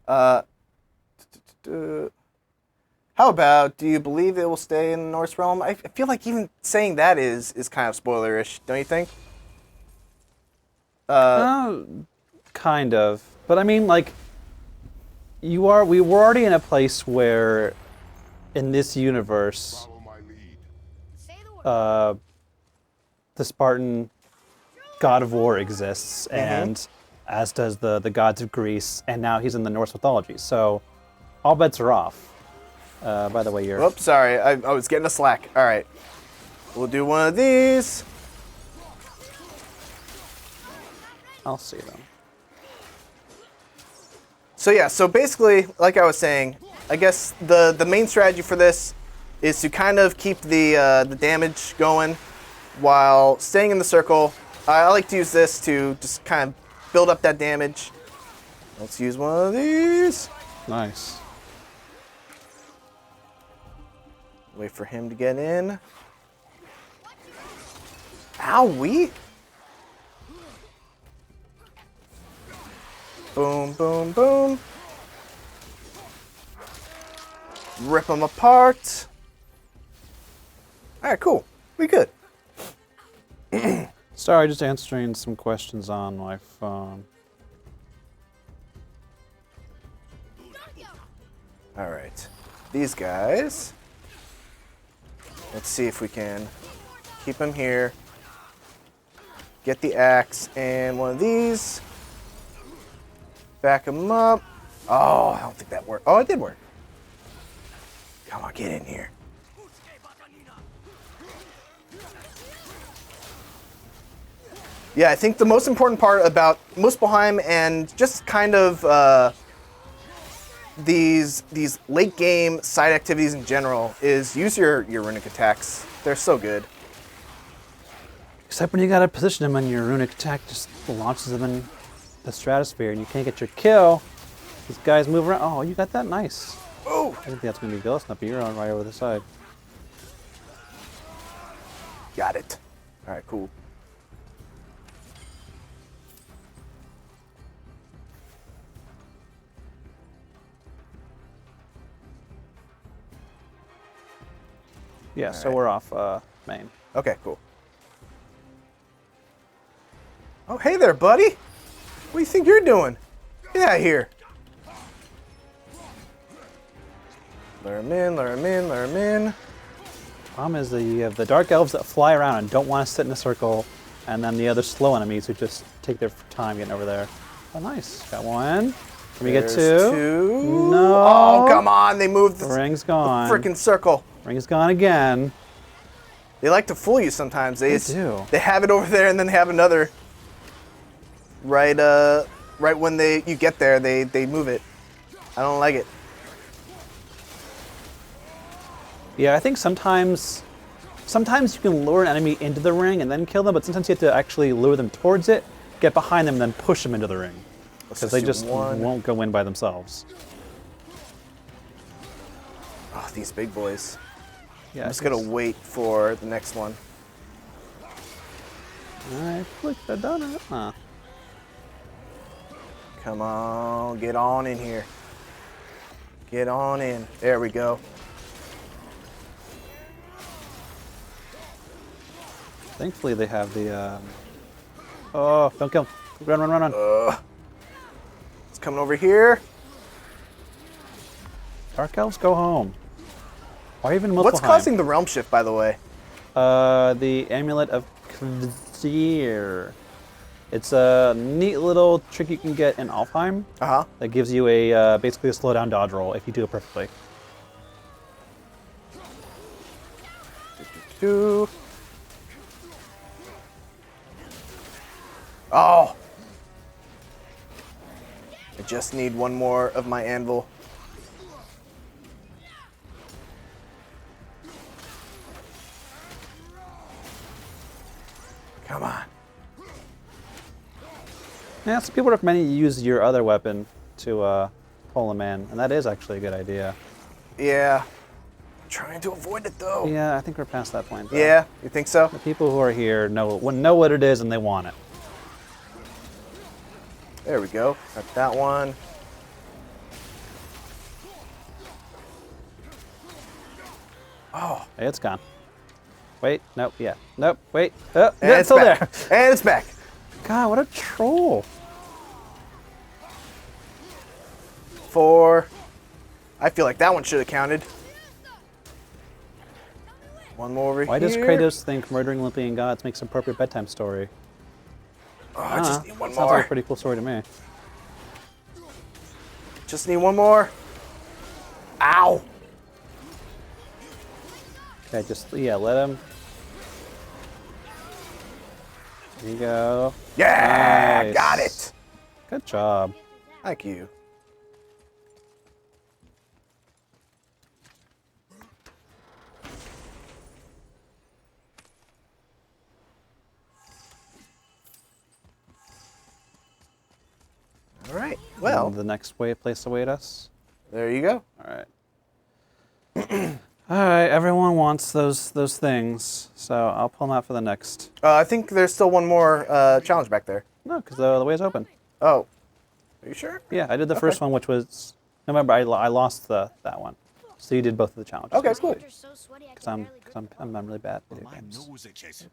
How about, do you believe it will stay in the Norse realm? I feel like even saying that is kind of spoilerish, don't you think? Kind of. But I mean, like, we were already in a place where, in this universe, the Spartan god of war exists, and as does the gods of Greece, and now he's in the Norse mythology. So, all bets are off. By the way, you're... Oops, sorry. I was getting a slack. All right. We'll do one of these. I'll see them. So yeah, so basically, like I was saying, I guess the main strategy for this is to kind of keep the damage going while staying in the circle. I like to use this to just kind of build up that damage. Let's use one of these. Nice. Wait for him to get in. Owie! Boom, boom, boom. Rip them apart. All right, cool. We good. Sorry, just answering some questions on my phone. All right. These guys. Let's see if we can keep them here. Get the axe and one of these. Back them up. Oh, I don't think that worked. Oh, it did work. Come on, get in here. Yeah, I think the most important part about Muspelheim and just kind of these late game side activities in general is use your runic attacks. They're so good. Except when you gotta position them and your runic attack just launches them in the stratosphere and you can't get your kill. These guys move around. Oh, you got that? Nice. Oh! I think that's gonna be Ghost Snap, but you're on right over the side. Got it. All right, cool. Yeah, so right. we're off main. Okay, cool. Oh, hey there, buddy. What do you think you're doing? Get out of here. Lure him in, lure him in, lure him in. Problem is that you have the dark elves that fly around and don't want to sit in a circle, and then the other slow enemies who just take their time getting over there. Oh, nice. Got one. Can we get There's two? two. No. Oh, come on. They moved the Ring's gone. freaking circle. Ring's gone again. They like to fool you sometimes. They do. They have it over there and then they have another. Right when you get there, they move it. I don't like it. Yeah, I think sometimes you can lure an enemy into the ring and then kill them, but sometimes you have to actually lure them towards it, get behind them, and then push them into the ring. Because they just won't go in by themselves. Oh, these big boys. Yeah, I'm just gonna wait for the next one. I clicked the donut. Huh. Come on, get on in here. Get on in. There we go. Thankfully, they have the. Oh, don't kill him. Run. It's coming over here. Dark Elves, go home. Or even Muspelheim. What's causing the realm shift, by the way? The Amulet of Clear. It's a neat little trick you can get in Alfheim that gives you a basically a slowdown dodge roll if you do it perfectly. Oh! I just need one more of my anvil. Come on. Yeah, some people recommend you use your other weapon to pull them in, and that is actually a good idea. Yeah. Trying to avoid it though. Yeah, I think we're past that point. Though. Yeah, you think so? The people who are here know what it is and they want it. There we go. Got that one. Oh. Hey, it's gone. Wait, nope, yeah. Nope, wait. Oh, And yeah, it's still back. there. And it's back. God, what a troll. 4. I feel like that one should have counted. One more over Why here. does Kratos think murdering Olympian gods makes an appropriate bedtime story? Oh, I just need one Sounds like more. a pretty cool story to me. Just need one more. Ow. Okay, let him. There you go. Yeah, Nice. got it. Good job. Thank you. All right. Well, And the next place to wait us. there you go. All right. All right. Everyone wants those things, so I'll pull them out for the next. I think there's still one more challenge back there. No, because the way is open. Oh, are you sure? Yeah, I did the first one, which was. Remember, I lost that one. So you did both of the challenges. Okay, cool. You're so sweaty, I Because can I'm barely because I'm really bad at video My games. nose itches.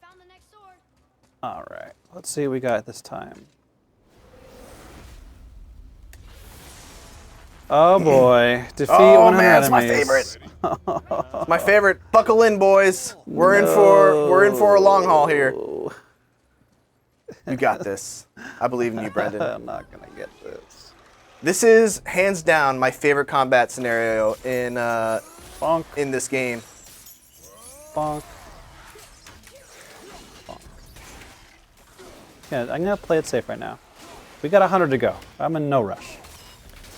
found the next sword. All right. Let's see what we got this time. Oh boy! Defeat Oh 100 man, it's my enemies. favorite. It's my favorite. Buckle in, boys. We're in for a long haul here. You got this. I believe in you, Brendan. I'm not gonna get this. This is hands down my favorite combat scenario in Bonk, in this game. bonk, bonk. Yeah, I'm gonna play it safe right now. We got 100 to go. I'm in no rush.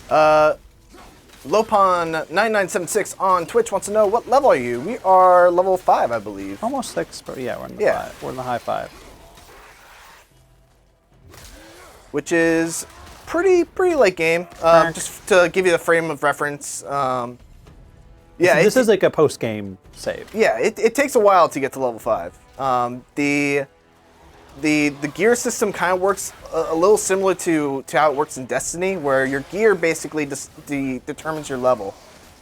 Lopon9976 on Twitch wants to know, what level are you? We are level 5, I believe. Almost 6, but yeah, we're in the Yeah. 5. We're in the high 5. Which is pretty late game. Just to give you the frame of reference. Yeah, This is like a post-game save. Yeah, it takes a while to get to level 5. The gear system kind of works a little similar to how it works in Destiny, where your gear basically determines your level.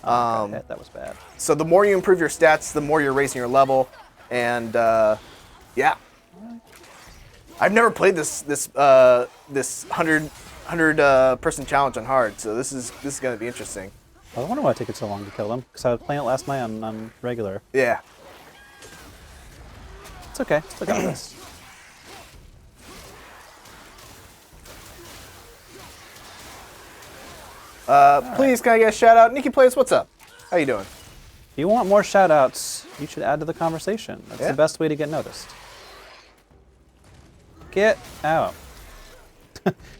Okay, that was bad. So the more you improve your stats, the more you're raising your level, and yeah. I've never played this 100 person challenge on hard, so this is going to be interesting. I wonder why it took it so long to kill them, because I was playing it last night on regular. Yeah. It's okay. Still got this. Please, can I get a shout out? Nikki Plays, what's up? How you doing? If you want more shout-outs, you should add to the conversation. That's Yeah. the best way to get noticed. Get out.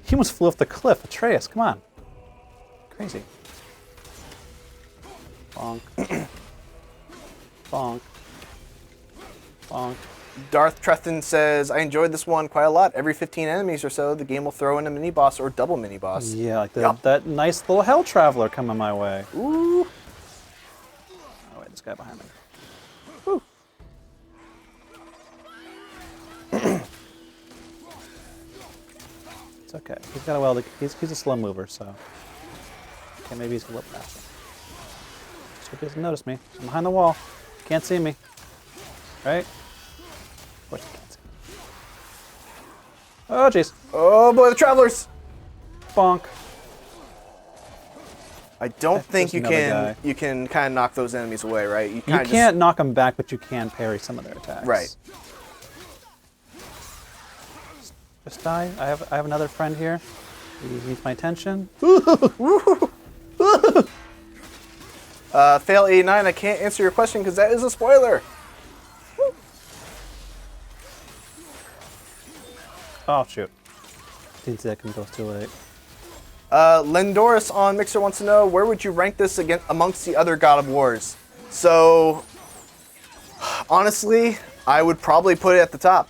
He almost flew off the cliff. Atreus, come on. Crazy. Bonk. Bonk. Bonk. Darth Trethen says, I enjoyed this one quite a lot. Every 15 enemies or so, the game will throw in a mini boss or double mini boss. Yeah, like Yup. that nice little hell traveler coming my way. Ooh. Oh wait, this guy behind me. Woo. It's okay. He's got a well. He's a slow mover, so okay, maybe he's a little faster. Just hope he doesn't notice me. I'm behind the wall. Can't see me. Right? Of course he can't see me. Oh jeez. Oh boy, the travelers. Bonk. I don't think There's you another can guy. you can kind of knock those enemies away, right? You kinda can't knock them back, but you can parry some of their attacks. Right. Just die. I have another friend here. He needs my attention. Fail 89, I can't answer your question because that is a spoiler. Oh shoot! Didn't see that coming close too late. Lendoris on Mixer wants to know, where would you rank this amongst the other God of Wars? So, honestly, I would probably put it at the top.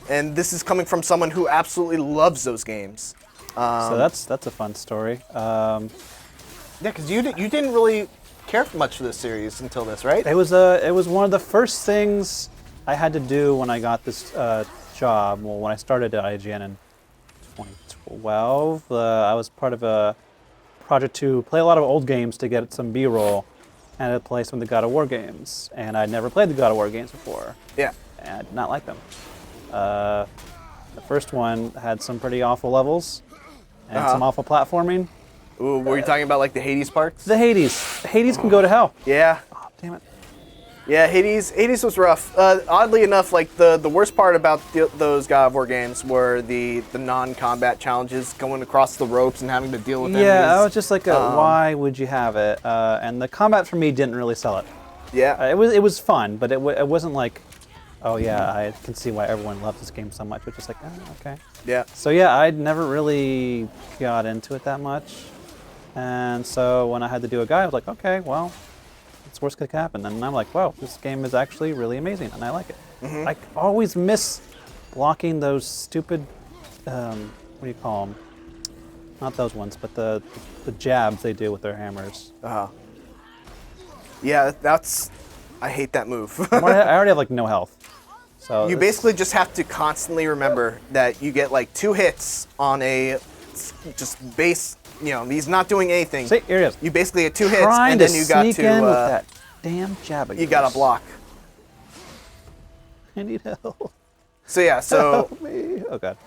And this is coming from someone who absolutely loves those games. So that's a fun story. Yeah, because you didn't really care much for this series until this, right? It was one of the first things I had to do when I got this job. Well, when I started at IGN in 2012, I was part of a project to play a lot of old games to get some B-roll and to play some of the God of War games. And I'd never played the God of War games before. Yeah. And I did not like them. The first one had some pretty awful levels and some awful platforming. Ooh, were you talking about like the Hades parts? The Hades. Hades can go to hell. Yeah. Oh, damn it. Yeah, Hades was rough. Oddly enough, like the worst part about those God of War games were the non-combat challenges, going across the ropes and having to deal with enemies. Yeah, I was just like, why would you have it? And the combat for me didn't really sell it. Yeah. It was fun, but it wasn't like, oh yeah, I can see why everyone loves this game so much. It's just like, oh, okay. Yeah. So yeah, I'd never really got into it that much. And so when I had to do a guide, I was like, okay, well, what's worst could happen? And I'm like, wow, this game is actually really amazing, and I like it. I always miss blocking those stupid, what do you call them? Not those ones, but the jabs they do with their hammers. Yeah, I hate that move. I already have like no health. So You basically just have to constantly remember that you get like 2 hits on a just base. You know, he's not doing anything. See, here it is. You basically get 2 hits, Trying and to then you got sneak to. in with that damn jab. You got to block. I need help. So yeah, so Help me. Oh god.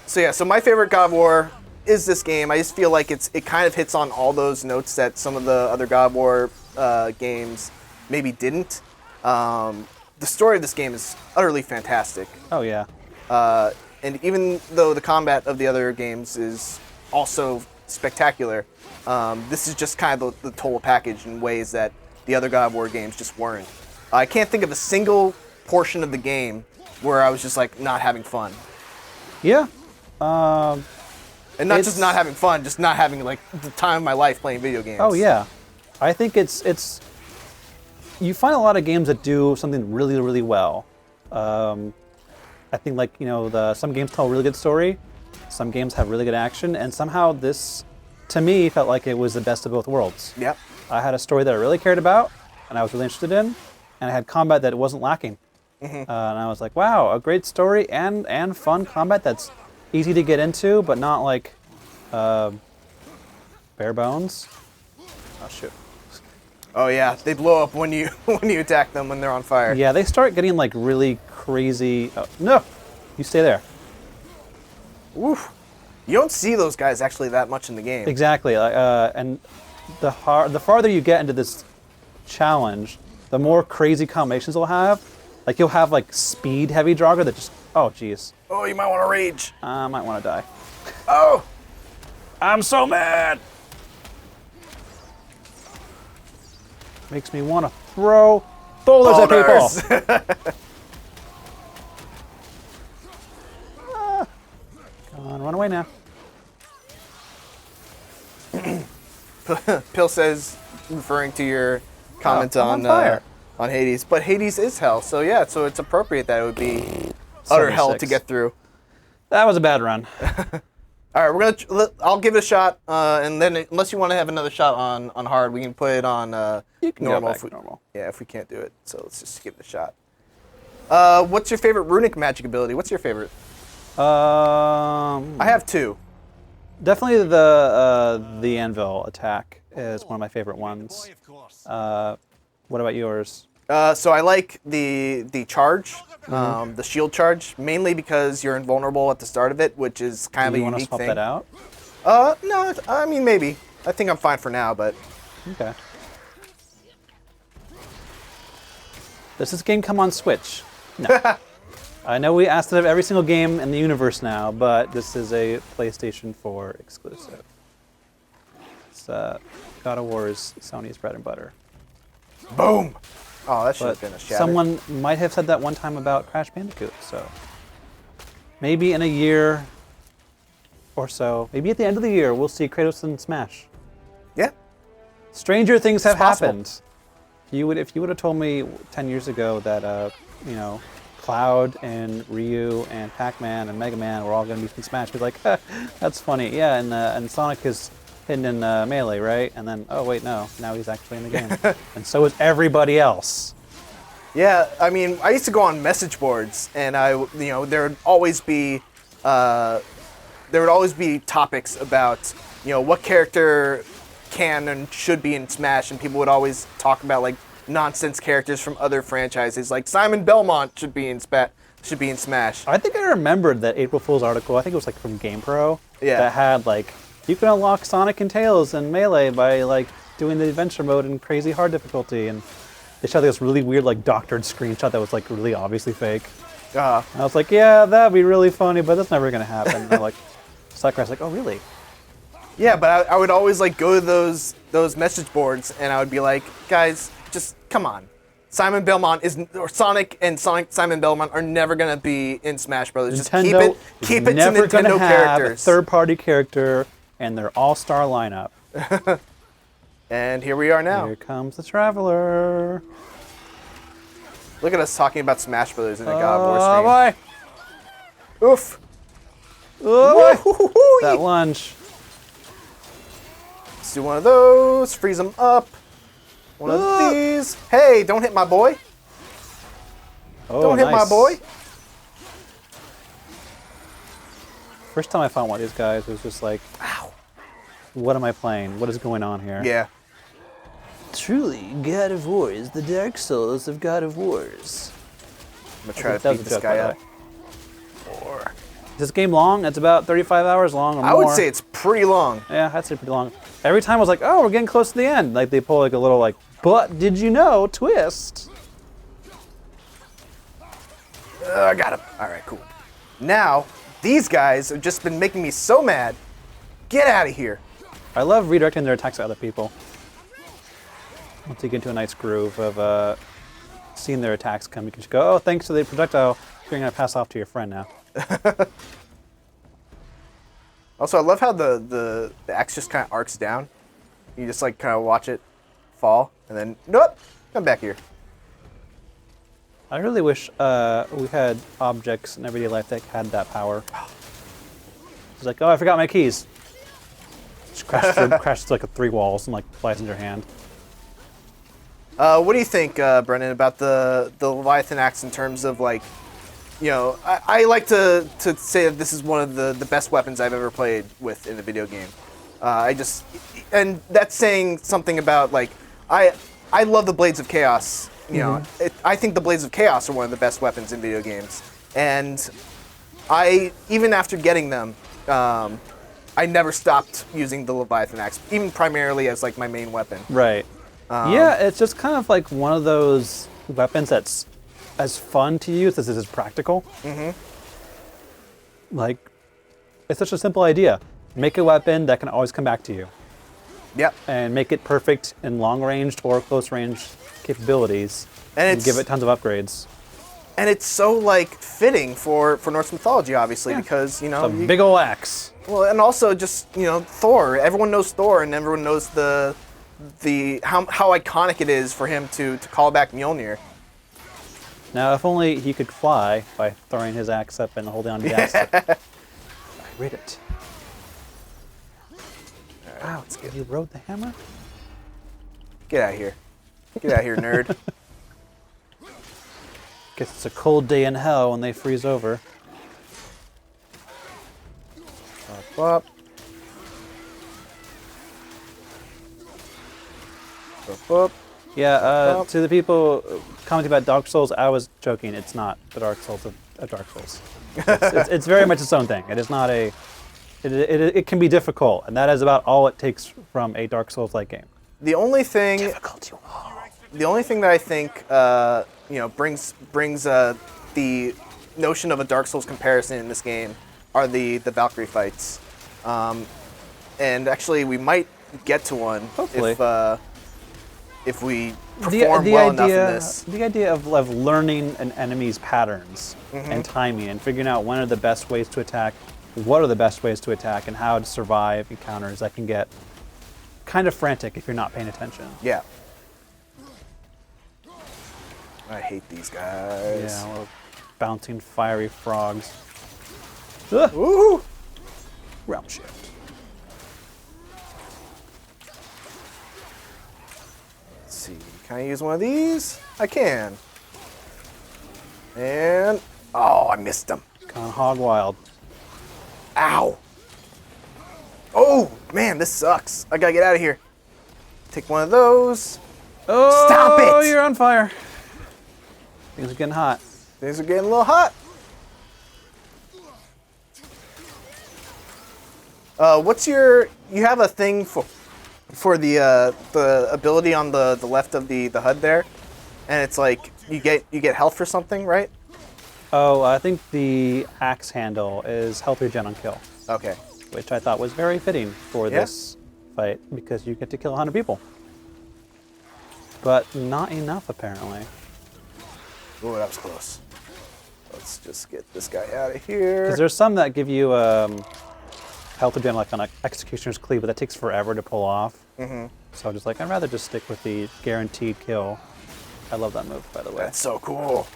so my favorite God of War is this game. I just feel like it kind of hits on all those notes that some of the other God of War games maybe didn't. The story of this game is utterly fantastic. Oh yeah. And even though the combat of the other games is also spectacular, this is just kind of the total package in ways that the other God of War games just weren't. I can't think of a single portion of the game where I was just like not having fun. Yeah. And not just not having fun, just not having like the time of my life playing video games. Oh yeah. I think it's you find a lot of games that do something really, really well. I think like, some games tell a really good story, some games have really good action, and somehow this, to me, felt like it was the best of both worlds. Yep. I had a story that I really cared about, and I was really interested in, and I had combat that wasn't lacking. And I was like, wow, a great story and fun combat that's easy to get into, but not like bare bones. Oh shoot. Oh yeah, they blow up when you attack them when they're on fire. Yeah, they start getting like really crazy. Oh, no, you stay there. Oof. You don't see those guys actually that much in the game. Exactly, and the farther you get into this challenge, the more crazy combinations you'll have. Like you'll have like speed heavy Draugr that just, oh jeez. Oh, you might want to rage. I might want to die. Oh! I'm so mad. Makes me want to throw boulders at people. Come on, run away now. Pill says, referring to your comment I'm on fire. On Hades, but Hades is hell, so yeah, so it's appropriate that it would be utter hell to 76. get through. That was a bad run. All right, I'll give it a shot, and then unless you want to have another shot on hard, we can put it on You can normal. go back to normal. Yeah, if we can't do it, so let's just give it a shot. What's your favorite runic magic ability? What's your favorite? I have two. Definitely the anvil attack is one of my favorite ones. What about yours? So I like the charge, the shield charge, mainly because you're invulnerable at the start of it, which is kind Do you of a want to unique swap thing. that out? No, I mean maybe. I think I'm fine for now, but Okay. Does this game come on Switch? No. I know we asked it of every single game in the universe now, but this is a PlayStation 4 exclusive. It's God of War is Sony's bread and butter. boom. Oh, that should But have been a shatter. someone might have said that one time about Crash Bandicoot, so maybe in a year or so, maybe at the end of the year, we'll see Kratos in Smash. Yeah. Stranger things have possible. happened. If you would have told me 10 years ago that Cloud and Ryu and Pac-Man and Mega Man were all going to be in Smash, I'd be like, that's funny. Yeah, and Sonic is hidden in Melee, right? And then, oh wait, no, now he's actually in the game, and so is everybody else. Yeah, I mean, I used to go on message boards, and there would always be topics about, what character can and should be in Smash, and people would always talk about like nonsense characters from other franchises, like Simon Belmont should be in Smash. I think I remembered that April Fool's article. I think it was like from GamePro. Yeah. That had like, you can unlock Sonic and Tails in Melee by like doing the adventure mode in crazy hard difficulty, and they showed this really weird like doctored screenshot that was like really obviously fake. And I was like, yeah, that'd be really funny, but that's never gonna happen. And they're like, Sakurai's like, oh really? Yeah, but I would always like go to those message boards, and I would be like, guys, just come on. Simon Belmont Sonic and Simon Belmont are never gonna be in Smash Brothers. Nintendo Just keep it to never gonna Nintendo have characters. a third-party character and their all-star lineup. And here we are now. Here comes the Traveler. Look at us talking about Smash Brothers in a God of War Oh stream. boy! Oof. Oh boy! Woo-hoo-hoo-hoo. That lunge. Let's do one of those. Freeze them up. One of these. Hey, don't hit my boy. Oh, Don't hit my nice. boy. First time I found one of these guys, it was just like, Ow. what am I playing? What is going on here? Yeah. Truly, God of War is the Dark Souls of God of Wars. I'm gonna try That to was beat a this joke, guy by the up. way. Or Is this game long? It's about 35 hours long or more. I would say it's pretty long. Yeah, I'd say pretty long. Every time I was like, oh, we're getting close to the end. Like they pull like a little like, but did you know twist? I got him. All right, cool. Now, these guys have just been making me so mad. Get out of here. I love redirecting their attacks at other people. Once you get into a nice groove of seeing their attacks come, you can just go, oh, thanks to the projectile, you're going to pass off to your friend now. Also, I love how the axe just kind of arcs down. You just like kind of watch it fall, and then, nope, come back here. I really wish we had objects in everyday life that had that power. It's like, oh, I forgot my keys. Just crashes through like 3 walls and like flies in your hand. What do you think, Brendan, about the Leviathan axe in terms of like, I like to say that this is one of the best weapons I've ever played with in a video game. And that's saying something about like, I love the Blades of Chaos. I think the Blades of Chaos are one of the best weapons in video games. And even after getting them, I I never stopped using the Leviathan axe, even primarily as like my main weapon. Right. Yeah, it's just kind of like one of those weapons that's as fun to use as it is practical. Mm-hmm. Like, it's such a simple idea. Make a weapon that can always come back to you. Yep. And make it perfect in long-ranged or close-range capabilities. And give it tons of upgrades. And it's so like fitting for Norse mythology, obviously, because you know a big ol' axe. Well, and also just Thor. Everyone knows Thor, and everyone knows the how iconic it is for him to call back Mjolnir. Now, if only he could fly by throwing his axe up and holding on to the axe. I read it. Wow, it's good. You rode the hammer? Get out of here. Get out of here, nerd. Guess it's a cold day in hell when they freeze over. Up. Up. Yeah, to the people commenting about Dark Souls, I was joking. It's not the Dark Souls of Dark Souls. It's very much its own thing. It is not a... It can be difficult, and that is about all it takes from a Dark Souls-like game. The only thing... Difficulty. The only thing that I think brings the notion of a Dark Souls comparison in this game are the Valkyrie fights, and actually we might get to one. Hopefully. If we perform well enough in this. The idea of learning an enemy's patterns and timing and figuring out when are the best ways to attack, what are the best ways to attack, and how to survive encounters that can get kind of frantic if you're not paying attention. Yeah. I hate these guys. Yeah, little bouncing fiery frogs. Ugh. Ooh! Realm shift. Let's see. Can I use one of these? I can. And oh, I missed him. Gone hog wild. Ow! Oh man, this sucks. I gotta get out of here. Take one of those. Oh, stop it! You're on fire. Things are getting hot. Things are getting a little hot. What's your? You have a thing for the ability on the left of the HUD there, and it's like you get health for something, right? Oh, I think the axe handle is health regen on kill. Okay. Which I thought was very fitting for this fight because you get to kill 100 people. But not enough, apparently. Oh, that was close. Let's just get this guy out of here. Because there's some that give you health regen like on Executioner's Cleave, but that takes forever to pull off. Mm-hmm. So I'm just like, I'd rather just stick with the guaranteed kill. I love that move, by the way. That's so cool.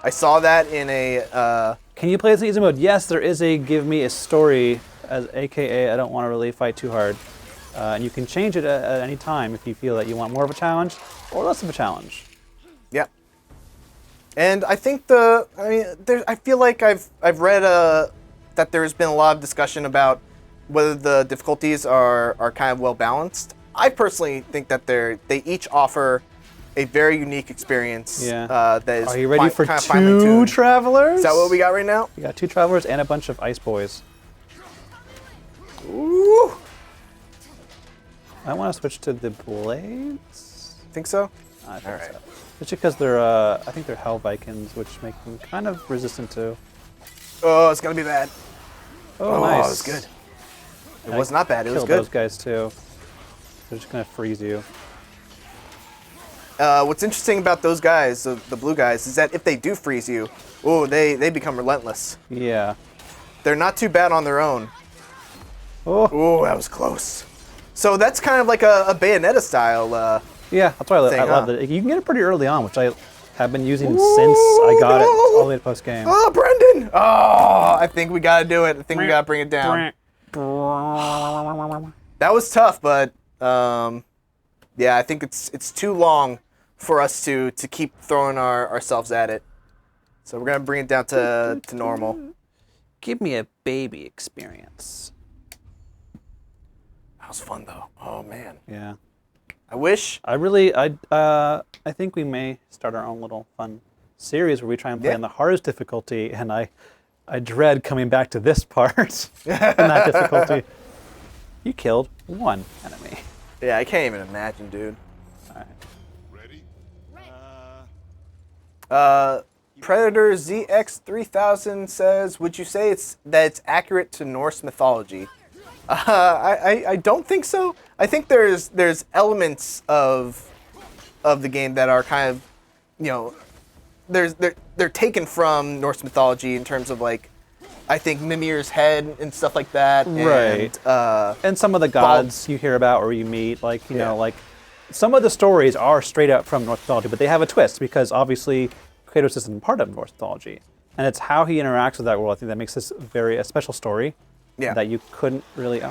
I saw that in a... Can you play this in easy mode? Yes, there is a give me a story, as AKA I don't want to really fight too hard. And you can change it at any time if you feel that you want more of a challenge or less of a challenge. Yeah. And I think I feel like I've read that there's been a lot of discussion about whether the difficulties are kind of well balanced. I personally think that they each offer a very unique experience. Yeah. That is Are you ready for kind of finely two tuned. travelers? Is that what we got right now? We got 2 travelers and a bunch of ice boys. Ooh. I want to switch to the blades. Think so? I think All right. so. Especially because they're, I think they're Hell Vikings, which make them kind of resistant to. Oh, it's gonna be bad. Oh, nice. It was good. It was not bad. It was Kill good. those guys too. They're just gonna freeze you. What's interesting about those guys, the blue guys, is that if they do freeze you, they become relentless. Yeah. They're not too bad on their own. Oh, that was close. So that's kind of like a Bayonetta style. yeah, that's why I love it. You can get it pretty early on, which I have been using since I got it all the way to post game. Oh, Brendan! Oh, I think we gotta do it. I think we gotta bring it down. That was tough, but yeah, I think it's too long for us to keep throwing ourselves at it. So we're gonna bring it down to normal. Give me a baby experience. That was fun though. Oh man. Yeah. I wish. I think we may start our own little fun series where we try and play on the hardest difficulty, and I dread coming back to this part in that difficulty. You killed one enemy. Yeah, I can't even imagine, dude. All right. Ready? Predator ZX3000 says, "Would you say that it's accurate to Norse mythology?" I don't think so. I think there's elements of the game that are kind of, you know, they're taken from Norse mythology in terms of like, I think Mimir's head and stuff like that. Right. And some of the gods you hear about or you meet, like, you know, like some of the stories are straight up from Norse mythology, but they have a twist because obviously Kratos isn't part of Norse mythology. And it's how he interacts with that world, I think, that makes this a special story that you couldn't really,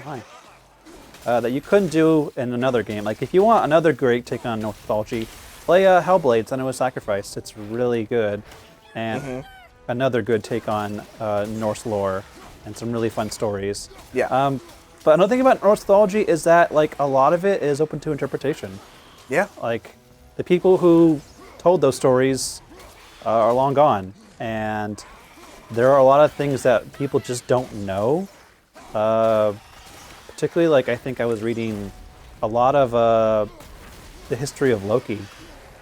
that you couldn't do in another game. Like, if you want another great take on Norse mythology, play Hellblade, Senua's Sacrifice. It's really good. And another good take on Norse lore and some really fun stories. Yeah. But another thing about Norse mythology is that, like, a lot of it is open to interpretation. Yeah. Like, the people who told those stories are long gone, and there are a lot of things that people just don't know. Particularly, like, I think I was reading a lot of the history of Loki.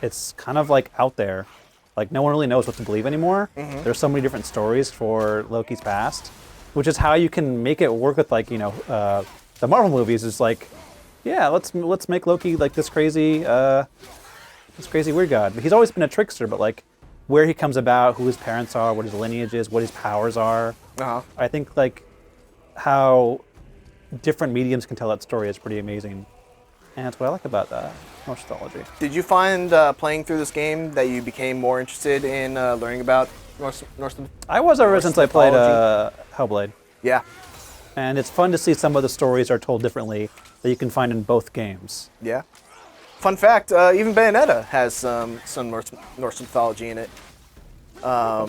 It's kind of like out there. Like, no one really knows what to believe anymore. There's so many different stories for Loki's past, which is how you can make it work with, like, you know, the Marvel movies. Is like, yeah, let's make Loki like this crazy weird god. But he's always been a trickster, but like where he comes about, who his parents are, what his lineage is, what his powers are. I think like how different mediums can tell that story is pretty amazing, and that's what I like about Norse mythology. Did you find playing through this game that you became more interested in learning about Norse? I was ever since I played Hellblade. Yeah. And it's fun to see some of the stories are told differently that you can find in both games. Yeah. Fun fact: even Bayonetta has some Norse mythology in it. Oh,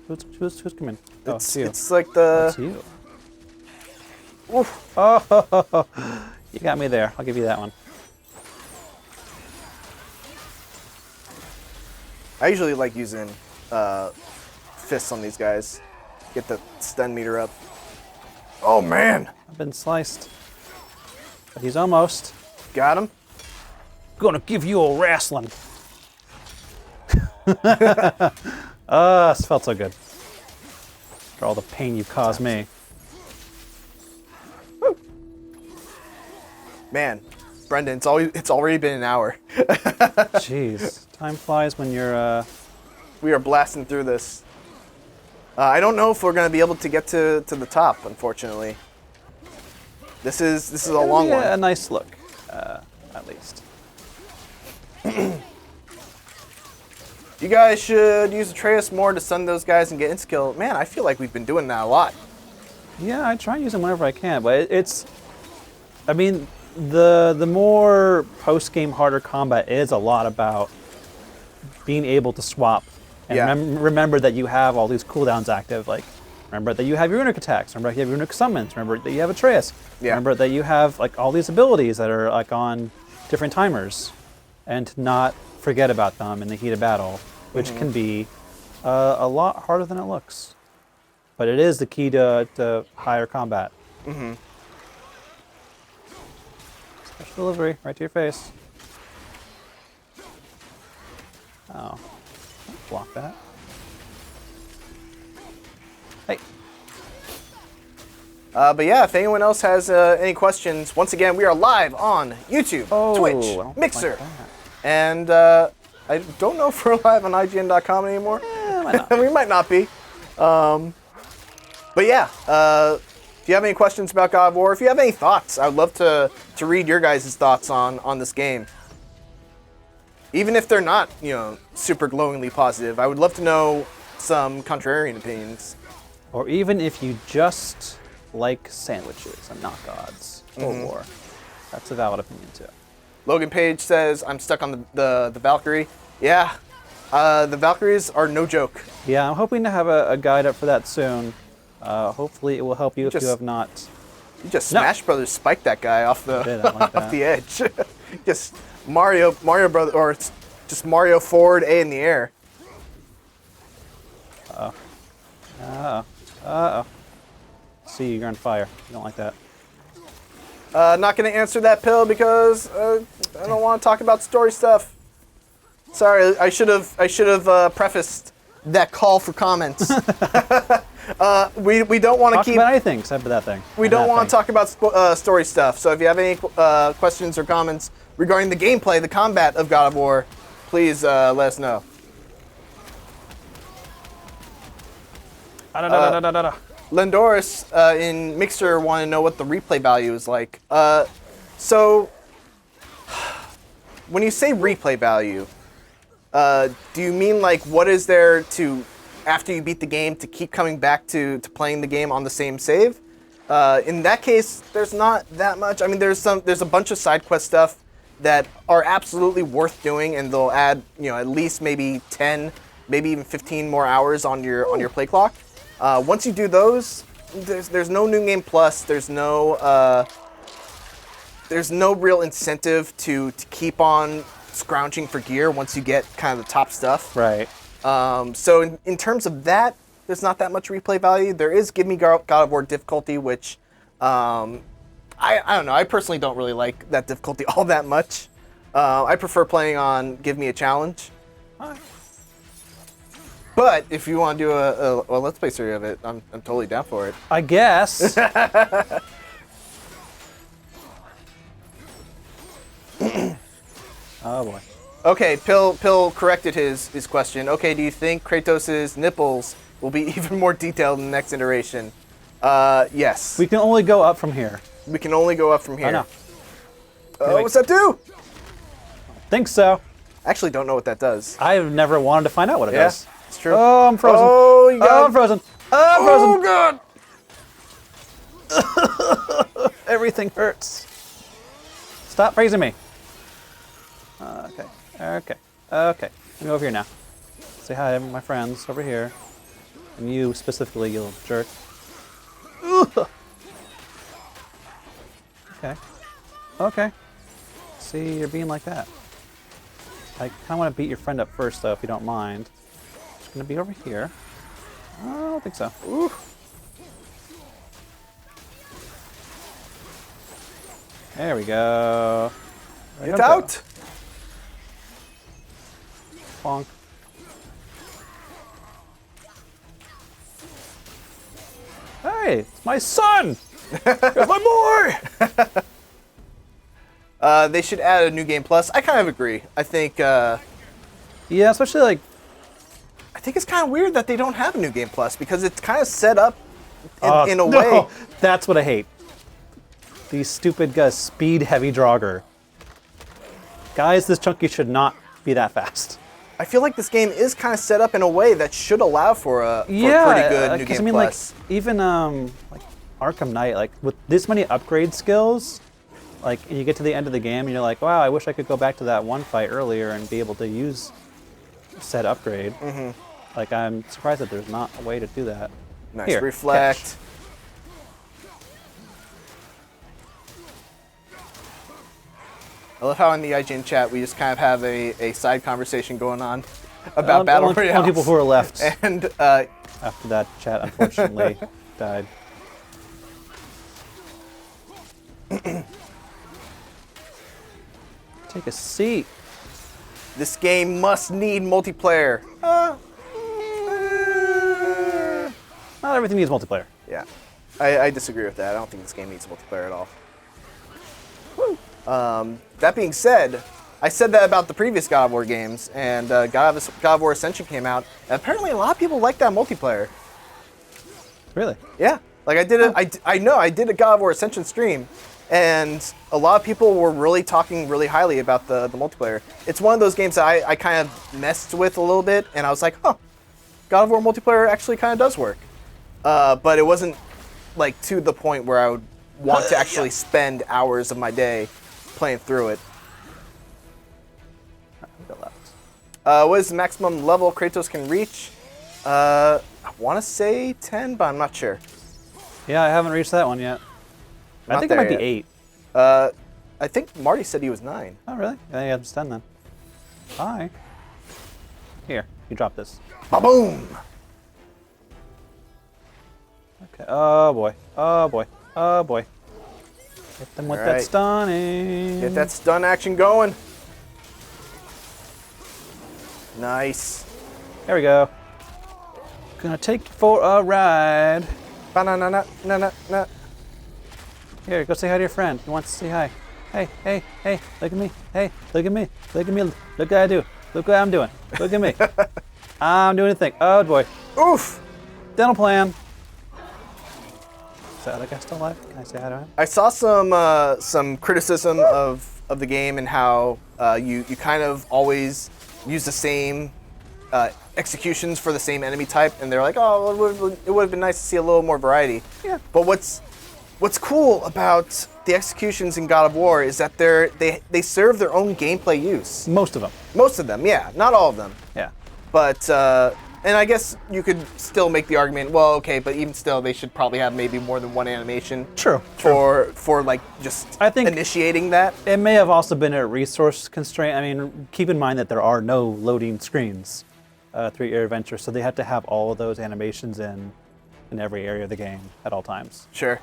who's coming? Oh, it's you. It's like the. It's you. Oof. Oh, you got me there. I'll give you that one. I usually like using fists on these guys. Get the stun meter up. Oh man! I've been sliced. But he's almost. Got him. Gonna give you a wrestling. This felt so good. For all the pain you caused me. Woo. Man, Brendan, it's already been an hour. Jeez, time flies when you're. We are blasting through this. I don't know if we're gonna be able to get to the top, unfortunately. This is a long one. A nice look, at least. You guys should use Atreus more to stun those guys and get insta-kill. Man, I feel like we've been doing that a lot. Yeah, I try and use them whenever I can, but it's. I mean, the more post-game harder combat is a lot about being able to swap and remember that you have all these cooldowns active. Like, remember that you have your runic attacks. Remember that you have your runic summons. Remember that you have Atreus. Yeah. Remember that you have like all these abilities that are like on different timers, and to not forget about them in the heat of battle, which can be a lot harder than it looks. But it is the key to higher combat. Special delivery, right to your face. Oh, don't block that. Hey. But yeah, if anyone else has any questions, once again, we are live on YouTube, I Twitch, don't Mixer, like that. and I don't know if we're live on IGN.com anymore. We might not be. But yeah, if you have any questions about God of War, if you have any thoughts, I would love to read your guys' thoughts on this game. Even if they're not, you know, super glowingly positive, I would love to know some contrarian opinions. Or even if you just like sandwiches and not gods or war. That's a valid opinion too. Logan Page says, I'm stuck on the Valkyrie. Yeah, the Valkyries are no joke. Yeah, I'm hoping to have a guide up for that soon. Hopefully it will help you if you have not. You just Smash Brothers spiked that guy off the off the edge. Just Mario Brother, or it's just Mario forward, A in the air. Uh-oh. See, you're on fire. You don't like that. Not going to answer that, Pill, because I don't want to talk about story stuff. Sorry, I should have prefaced that call for comments. We don't want to Talk keep about anything except for that thing. we don't want to talk about story stuff. So if you have any questions or comments regarding the gameplay, the combat of God of War, please let us know. Lendoris in Mixer want to know what the replay value is like. So when you say replay value, do you mean like what is there to, after you beat the game, to keep coming back to playing the game on the same save? In that case, there's not that much. I mean, there's a bunch of side quest stuff that are absolutely worth doing, and they'll add, you know, at least maybe 10, maybe even 15 more hours on your play clock. Once you do those, there's no new game plus. There's no real incentive to keep on scrounging for gear once you get kind of the top stuff. Right. So in terms of that, there's not that much replay value. There is Give Me God of War difficulty, which I don't know. I personally don't really like that difficulty all that much. I prefer playing on Give Me a Challenge. But if you want to do a Let's Play series of it, I'm totally down for it. I guess. Oh boy. Okay, Pill corrected his question. Okay, do you think Kratos' nipples will be even more detailed in the next iteration? Yes. We can only go up from here. We can only go up from here. I know. What's that do? Think so. I actually don't know what that does. I've never wanted to find out what it does. It's true. Oh, I'm frozen. Oh, you got Oh, I'm frozen. Oh, I'm frozen. God! Everything hurts. Stop praising me. Okay. Okay. Okay. Let me go over here now. Say hi to my friends over here. And you specifically, you little jerk. Ugh. Okay. Okay. See, you're being like that. I kind of want to beat your friend up first, though, if you don't mind. It's going to be over here. I don't think so. Ooh. There we go. Get out! Bonk. Hey, it's my son! It's my boy! They should add a new game plus. I kind of agree. I think Yeah, especially like... I think it's kind of weird that they don't have a new game plus because it's kind of set up in a no, way. That's what I hate. These stupid speed heavy Draugr. Guys, this chunky should not be that fast. I feel like this game is kind of set up in a way that should allow for a pretty good new game I mean, plus. like even like Arkham Knight, like with this many upgrade skills, like and you get to the end of the game and you're like, wow, I wish I could go back to that one fight earlier and be able to use said upgrade. Mm-hmm. Like I'm surprised that there's not a way to do that. Nice Here, reflect. catch. I love how in the IGN chat we just kind of have a side conversation going on about Battle only Royale. people who are left And after that chat unfortunately died. Take a seat. this game must need multiplayer. Not everything needs multiplayer. Yeah, I disagree with that. I don't think this game needs multiplayer at all. That being said, I said that about the previous God of War games, and God of War Ascension came out, and apparently a lot of people like that multiplayer. Really? Yeah, like I did a God of War Ascension stream, and a lot of people were really talking really highly about the multiplayer. It's one of those games that I kind of messed with a little bit, and I was like, huh, God of War multiplayer actually kind of does work. But it wasn't like to the point where I would want to actually spend hours of my day playing through it. What is the maximum level Kratos can reach? I want to say 10, but I'm not sure. Yeah, I haven't reached that one yet. I Not think it might there be yet. 8. I think Marty said he was 9. Oh, really? Yeah, it's 10 then. Bye. Here, you drop this. Ba-boom! Okay. Oh boy. Oh boy. Oh boy. Hit them with All that right. stunning. Get that stun action going. Nice. There we go. Gonna take you for a ride. Ba-na-na-na-na-na-na. Here, go say hi to your friend. He wants to say hi. Hey, hey, hey, look at me. Hey, look at me. Look at me. Look what I do. Look what I'm doing. Look at me. I'm doing a thing. Oh boy. Oof. Dental plan. Is that other guy still alive? Can I say hi to him? I saw some criticism of the game and how you kind of always use the same executions for the same enemy type, and they're like, oh, it would have been nice to see a little more variety. Yeah. But what's cool about the executions in God of War is that they serve their own gameplay use. Most of them. Most of them, yeah, not all of them. Yeah. But and I guess you could still make the argument, well, okay, but even still, they should probably have maybe more than one animation. True. For like just I think initiating that. It may have also been a resource constraint. I mean, keep in mind that there are no loading screens through your adventure, so they have to have all of those animations in every area of the game at all times. Sure.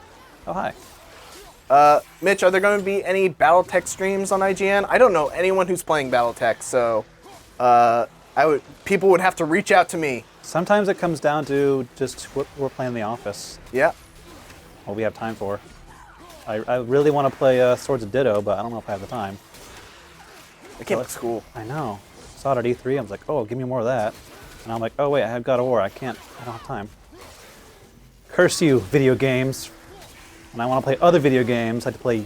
Oh, hi. Mitch, are there going to be any BattleTech streams on IGN? I don't know anyone who's playing BattleTech, so people would have to reach out to me. Sometimes it comes down to just what we're playing in the office, Yeah. what we have time for. I really want to play Swords of Ditto, but I don't know if I have the time. The game looks cool. I know. Saw it at E3. I was like, oh, give me more of that. And I'm like, oh wait, I have God of War. I don't have time. Curse you, video games. When I want to play other video games, I have to play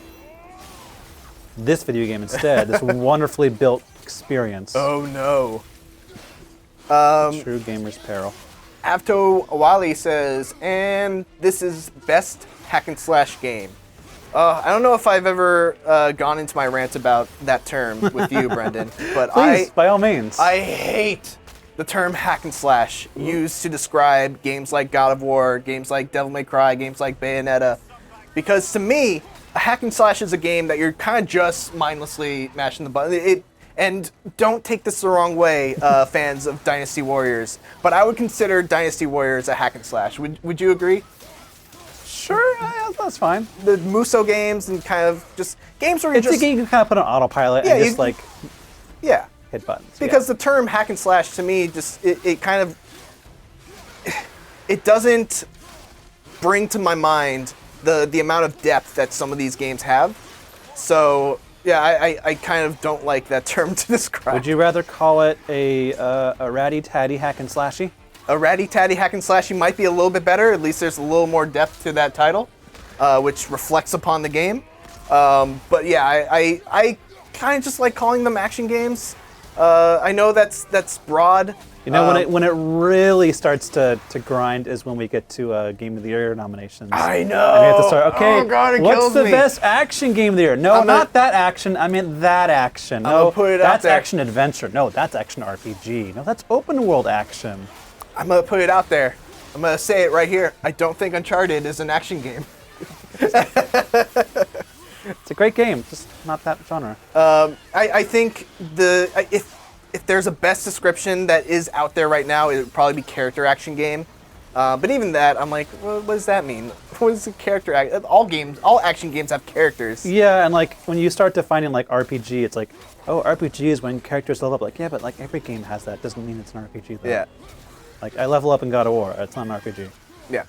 this video game instead. This wonderfully built experience. Oh no. True gamer's peril. Avto Awali says, and this is best hack and slash game. I don't know if I've ever gone into my rant about that term with you, Brendan, but Please, by all means. I hate the term hack and slash used to describe games like God of War, games like Devil May Cry, games like Bayonetta. Because to me, a hack and slash is a game that you're kind of just mindlessly mashing the button. And don't take this the wrong way, fans of Dynasty Warriors, but I would consider Dynasty Warriors a hack and slash. Would you agree? Sure, yeah, that's fine. The Muso games and kind of just games where you It's a game you can kind of put on autopilot and just like yeah. hit buttons. Because the term hack and slash to me just it kind of it doesn't bring to my mind the amount of depth that some of these games have. So yeah, I kind of don't like that term to describe. Would you rather call it a ratty-tatty hack and slashy? A ratty-tatty hack and slashy might be a little bit better. At least there's a little more depth to that title, which reflects upon the game. But yeah, I kind of just like calling them action games. I know that's broad. You know, when it really starts to grind is when we get to Game of the Year nominations. I know. And we have to start, okay, Oh, God, it what's kills the me. best action game of the year? No, not that action. I meant that action. No, gonna put it out that's there. action adventure. No, that's action RPG. No, that's open world action. I'm gonna put it out there. I'm gonna say it right here. I don't think Uncharted is an action game. It's a great game, just not that genre. I think if there's a best description that is out there right now, it would probably be character action game. But even that, I'm like, well, what does that mean? What is a character act? All action games have characters. Yeah, and like when you start defining like RPG, it's like, oh, RPG is when characters level up. Like, yeah, but like every game has that. Doesn't mean it's an RPG though. Yeah. Like I level up in God of War. It's not an RPG. Yeah.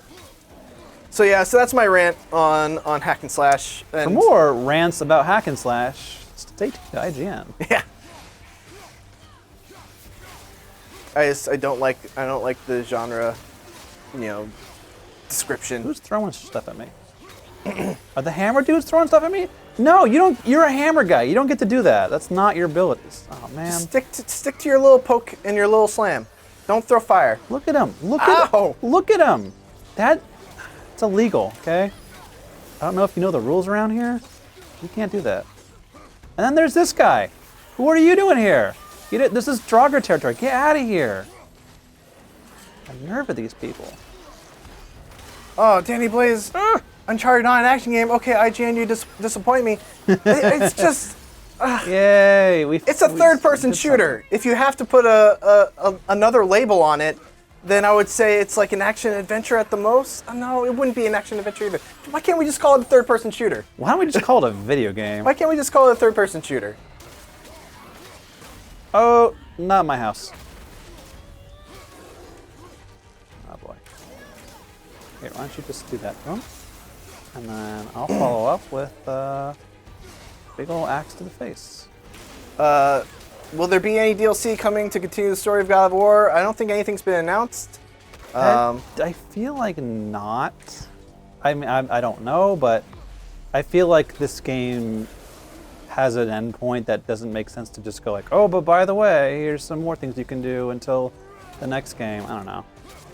So yeah, so that's my rant on hack and slash. And For more rants about hack and slash, stay tuned to IGN. Yeah. I don't like the genre, description. Who's throwing stuff at me? Are the hammer dudes throwing stuff at me? No, you don't. You're a hammer guy. You don't get to do that. That's not your abilities. Oh man. Stick to your little poke and your little slam. Don't throw fire. Look at him. Look Ow! at Look at him. It's illegal. Okay. I don't know if you know the rules around here. You can't do that. And then there's this guy. What are you doing here? This is Draugr territory. Get out of here. The nerve of these people. Oh, Danny Blaze, Uncharted not an action game. Okay, IGN, you disappoint me. It's just, Yay! it's a third-person shooter. If you have to put another label on it, then I would say it's like an action adventure at the most. No, it wouldn't be an action adventure either. Why can't we just call it a third-person shooter? Why don't we just call it a video game? Why can't we just call it a third-person shooter? Oh, not my house. Oh boy. Here, why don't you just do that? Boom. And then I'll follow up with big ol' axe to the face. Will there be any DLC coming to continue the story of God of War? I don't think anything's been announced. I feel like not. I mean, I don't know, but I feel like this game has an endpoint that doesn't make sense to just go like, oh, but by the way, here's some more things you can do until the next game. I don't know.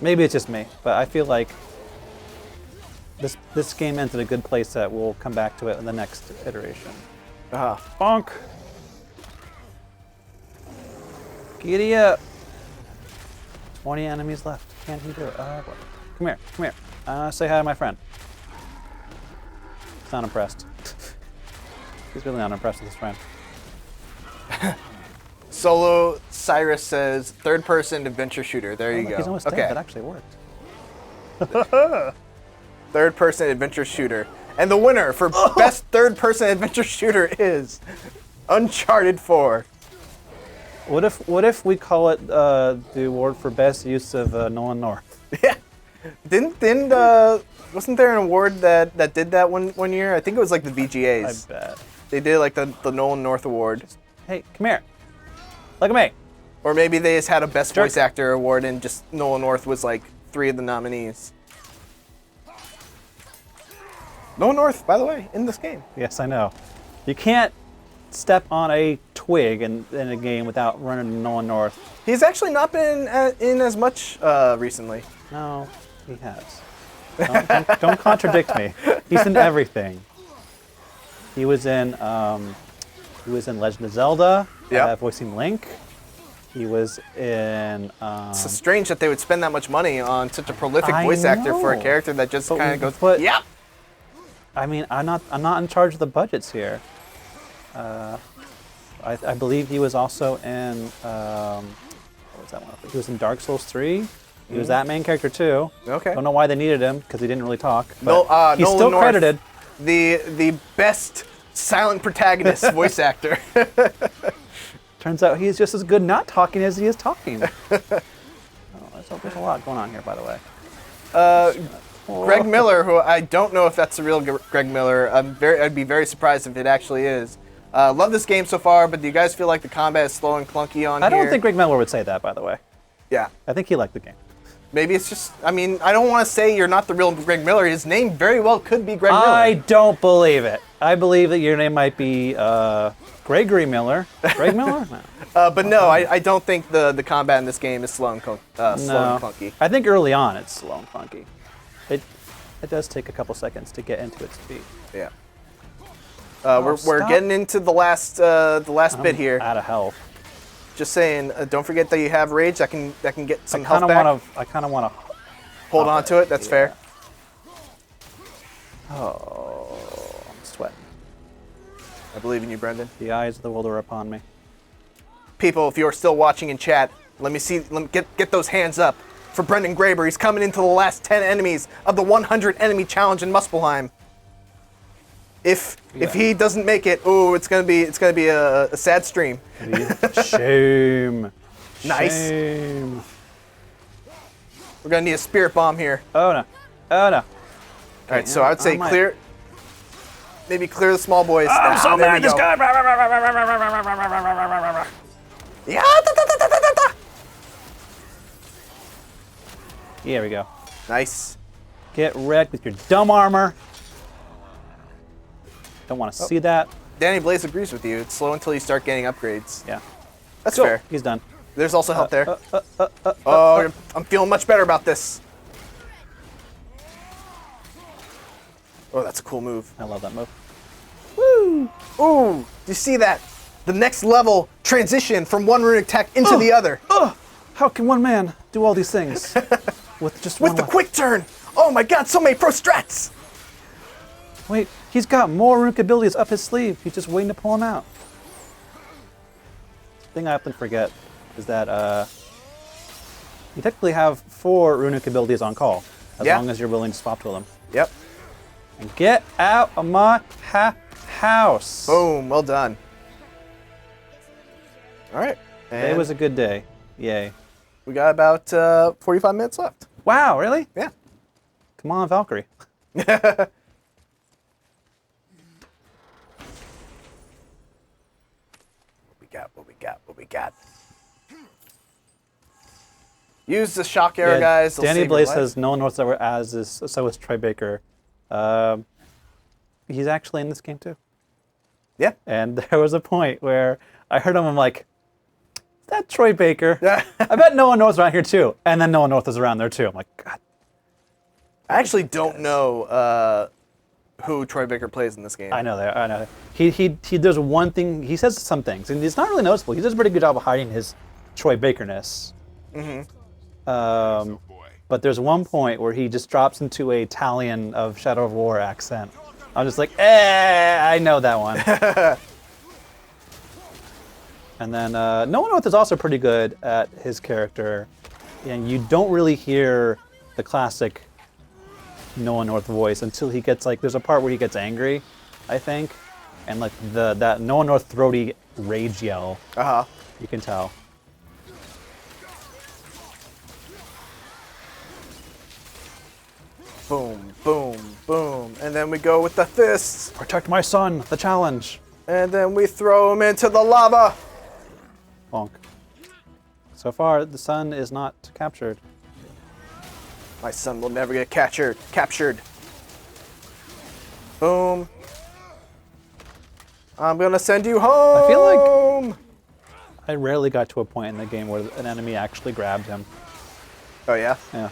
Maybe it's just me, but I feel like this game ends in a good place that we'll come back to it in the next iteration. Bonk! Giddy up! 20 enemies left. Can he do it? Come here, come here. Say hi to my friend. He's not impressed. He's really not impressed with his friend. Solo Cyrus says third-person adventure shooter. There you go. He's almost dead. That actually worked. Third-person adventure shooter. And the winner for best third-person adventure shooter is Uncharted 4. What if we call it the award for best use of Nolan North? Yeah. Didn't wasn't there an award that did that one year? I think it was like the VGAs. I bet. They did like the Nolan North award. Hey, come here. Look at me. Or maybe they just had a best Jerk. voice actor award and just Nolan North was like 3 of the nominees. Nolan North, by the way, in this game. Yes, I know. You can't step on a twig in a game without running Nolan North. He's actually not been in as much recently. No, he has. Don't contradict me. He's in everything. He was in Legend of Zelda, Yep. voicing Link. He was in. It's strange that they would spend that much money on such a prolific I voice actor for a know. character that just kind of goes, but- yep. I mean, I'm not in charge of the budgets here. I believe he was also in. What was that one? He was in Dark Souls 3. He was that main character too. Okay. Don't know why they needed him because he didn't really talk. No, But he's Nolan still North, credited. The best silent protagonist voice actor. Turns out he's just as good not talking as he is talking. There's a lot going on here, by the way. Greg Miller, who I don't know if that's the real Greg Miller. I'd be very surprised if it actually is. Love this game so far, but do you guys feel like the combat is slow and clunky on I here? don't think Greg Miller would say that, by the way. Yeah. I think he liked the game. Maybe it's just, I mean, I don't want to say you're not the real Greg Miller. His name very well could be Greg Miller. I don't believe it. I believe that your name might be Gregory Miller. Greg Miller? No. But no, I don't think the combat in this game is slow and clunky. I think early on it's slow and clunky. It does take a couple seconds to get into its speed. Yeah. We're Stop. getting into the last bit here. Out of health. Just saying, don't forget that you have rage. That can get some health back. I kind of want to Hold on to it. That's fair. Oh, I'm sweating. I believe in you, Brendan. The eyes of the world are upon me. People, if you're still watching in chat, let me get those hands up for Brendan Graber. He's coming into the last 10 enemies of the 100 enemy challenge in Muspelheim. If he doesn't make it, it's gonna be a sad stream. Shame. Nice. Shame. We're gonna need a spirit bomb here. Oh no. Oh no. All right, so I would say clear. Maybe clear the small boys. I'm so There mad we at this go. guy. Yeah. Da. Here we go. Nice. Get wrecked with your dumb armor. Don't want to see that. Danny Blaze agrees with you. It's slow until you start getting upgrades. Yeah. That's Cool. fair. He's done. There's also help there. I'm feeling much better about this. Oh, that's a cool move. I love that move. Woo! Ooh, do you see that? The next level transition from one runic tech into the other. How can one man do all these things with just one With the weapon? quick turn. Oh my god, so many pro strats. Wait, he's got more runic abilities up his sleeve. He's just waiting to pull them out. The thing I often forget is that You technically have 4 runic abilities on call, as Yeah. long as you're willing to swap to them. Yep. And get out of my house. Boom. Well done. All right. Today And was a good day. Yay. we got about 45 minutes left. Wow, really? Yeah. Come on, Valkyrie. What we got? What we got? What we got? Use the shock arrow, guys. They'll Danny save your Blaze life. says no one knows that we're as is, so is Troy Baker. He's actually in this game too. Yeah. And there was a point where I heard him, I'm like, is that Troy Baker? Yeah. I bet no one knows around here too. And then no one knows is around there too. I'm like, God. I actually don't know who Troy Baker plays in this game. I know that. I know that. He does one thing. He says some things, and it's not really noticeable. He does a pretty good job of hiding his Troy Bakerness. But there's one point where he just drops into a Italian of Shadow of War accent. I'm just like, I know that one. And then No One North is also pretty good at his character, and you don't really hear the classic No One North voice until he gets like, there's a part where he gets angry, I think, and like that No One North throaty rage yell. You can tell. Boom, boom, boom. And then we go with the fists. Protect my son, the challenge. And then we throw him into the lava. Bonk. So far, the sun is not captured. My son will never get captured. Boom. I'm gonna send you home. I feel like I rarely got to a point in the game where an enemy actually grabbed him. Oh yeah? Yeah.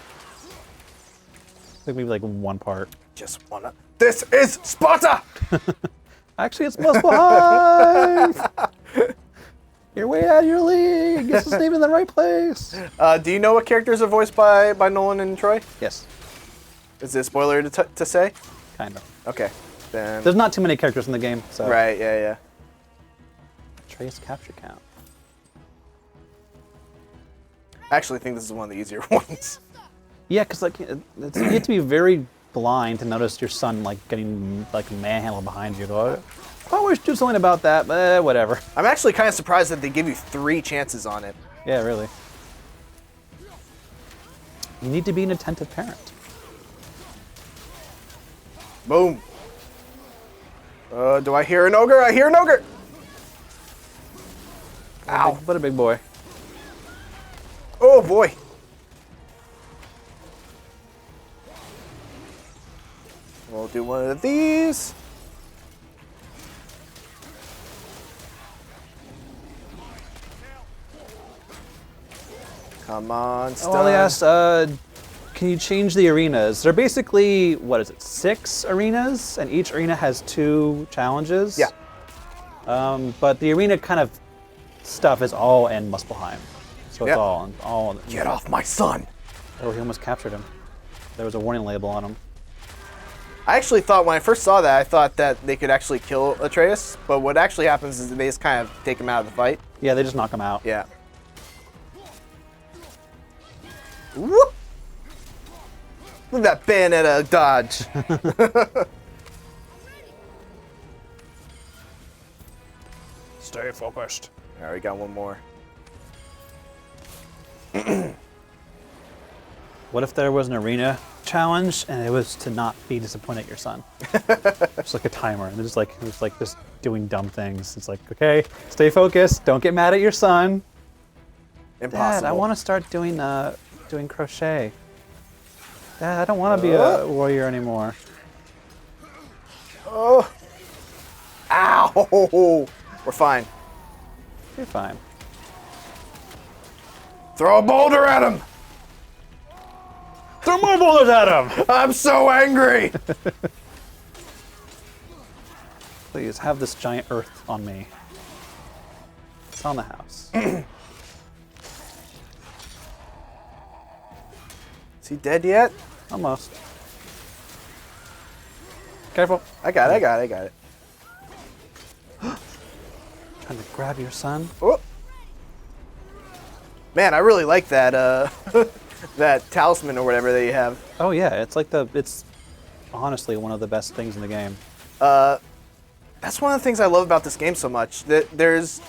I think maybe like one part. Just wanna. This is Sparta! Actually, it's Muspelheim! You're way out of your league! This isn't even in the right place! Do you know what characters are voiced by Nolan and Troy? Yes, Is it a spoiler to say? kind of. Okay. Then. There's not too many characters in the game, so. Right, yeah. Trace capture count. I actually think this is one of the easier ones. Yeah, because like, you have to be very blind to notice your son like getting like manhandled behind you. Go, I wish do something about that, but whatever. I'm actually kind of surprised that they give you 3 chances on it. Yeah, really. You need to be an attentive parent. Boom. Do I hear an ogre? I hear an ogre! Ow. What a big boy. Oh boy. We'll do one of these. Come on, stun. Oh, they asked, can you change the arenas? They're basically, what is it, 6 arenas? And each arena has 2 challenges? Yeah. But the arena kind of stuff is all in Muspelheim. So it's Yep. all. Get off my son. Oh, he almost captured him. There was a warning label on him. I actually thought when I first saw that, I thought that they could actually kill Atreus, but what actually happens is they just kind of take him out of the fight. Yeah, they just knock him out. Yeah. Whoop! Look at that Bayonetta dodge. Stay focused. All right, we got one more. What if there was an arena challenge and it was to not be disappointed at your son? Just like a timer, and they're just like just doing dumb things. It's like, okay, stay focused. Don't get mad at your son. Impossible. Dad, I want to start doing crochet. Dad, I don't want to be a warrior anymore. Oh. Ow! We're fine. You're fine. Throw a boulder at him! Throw more boulders at him! I'm so angry! Please have this giant earth on me. It's on the house. Is he dead yet? Almost. Careful. I got it. Trying to grab your son. Oh. Man, I really like that that talisman or whatever that you have. Oh yeah, it's honestly one of the best things in the game. That's one of the things I love about this game so much. That there's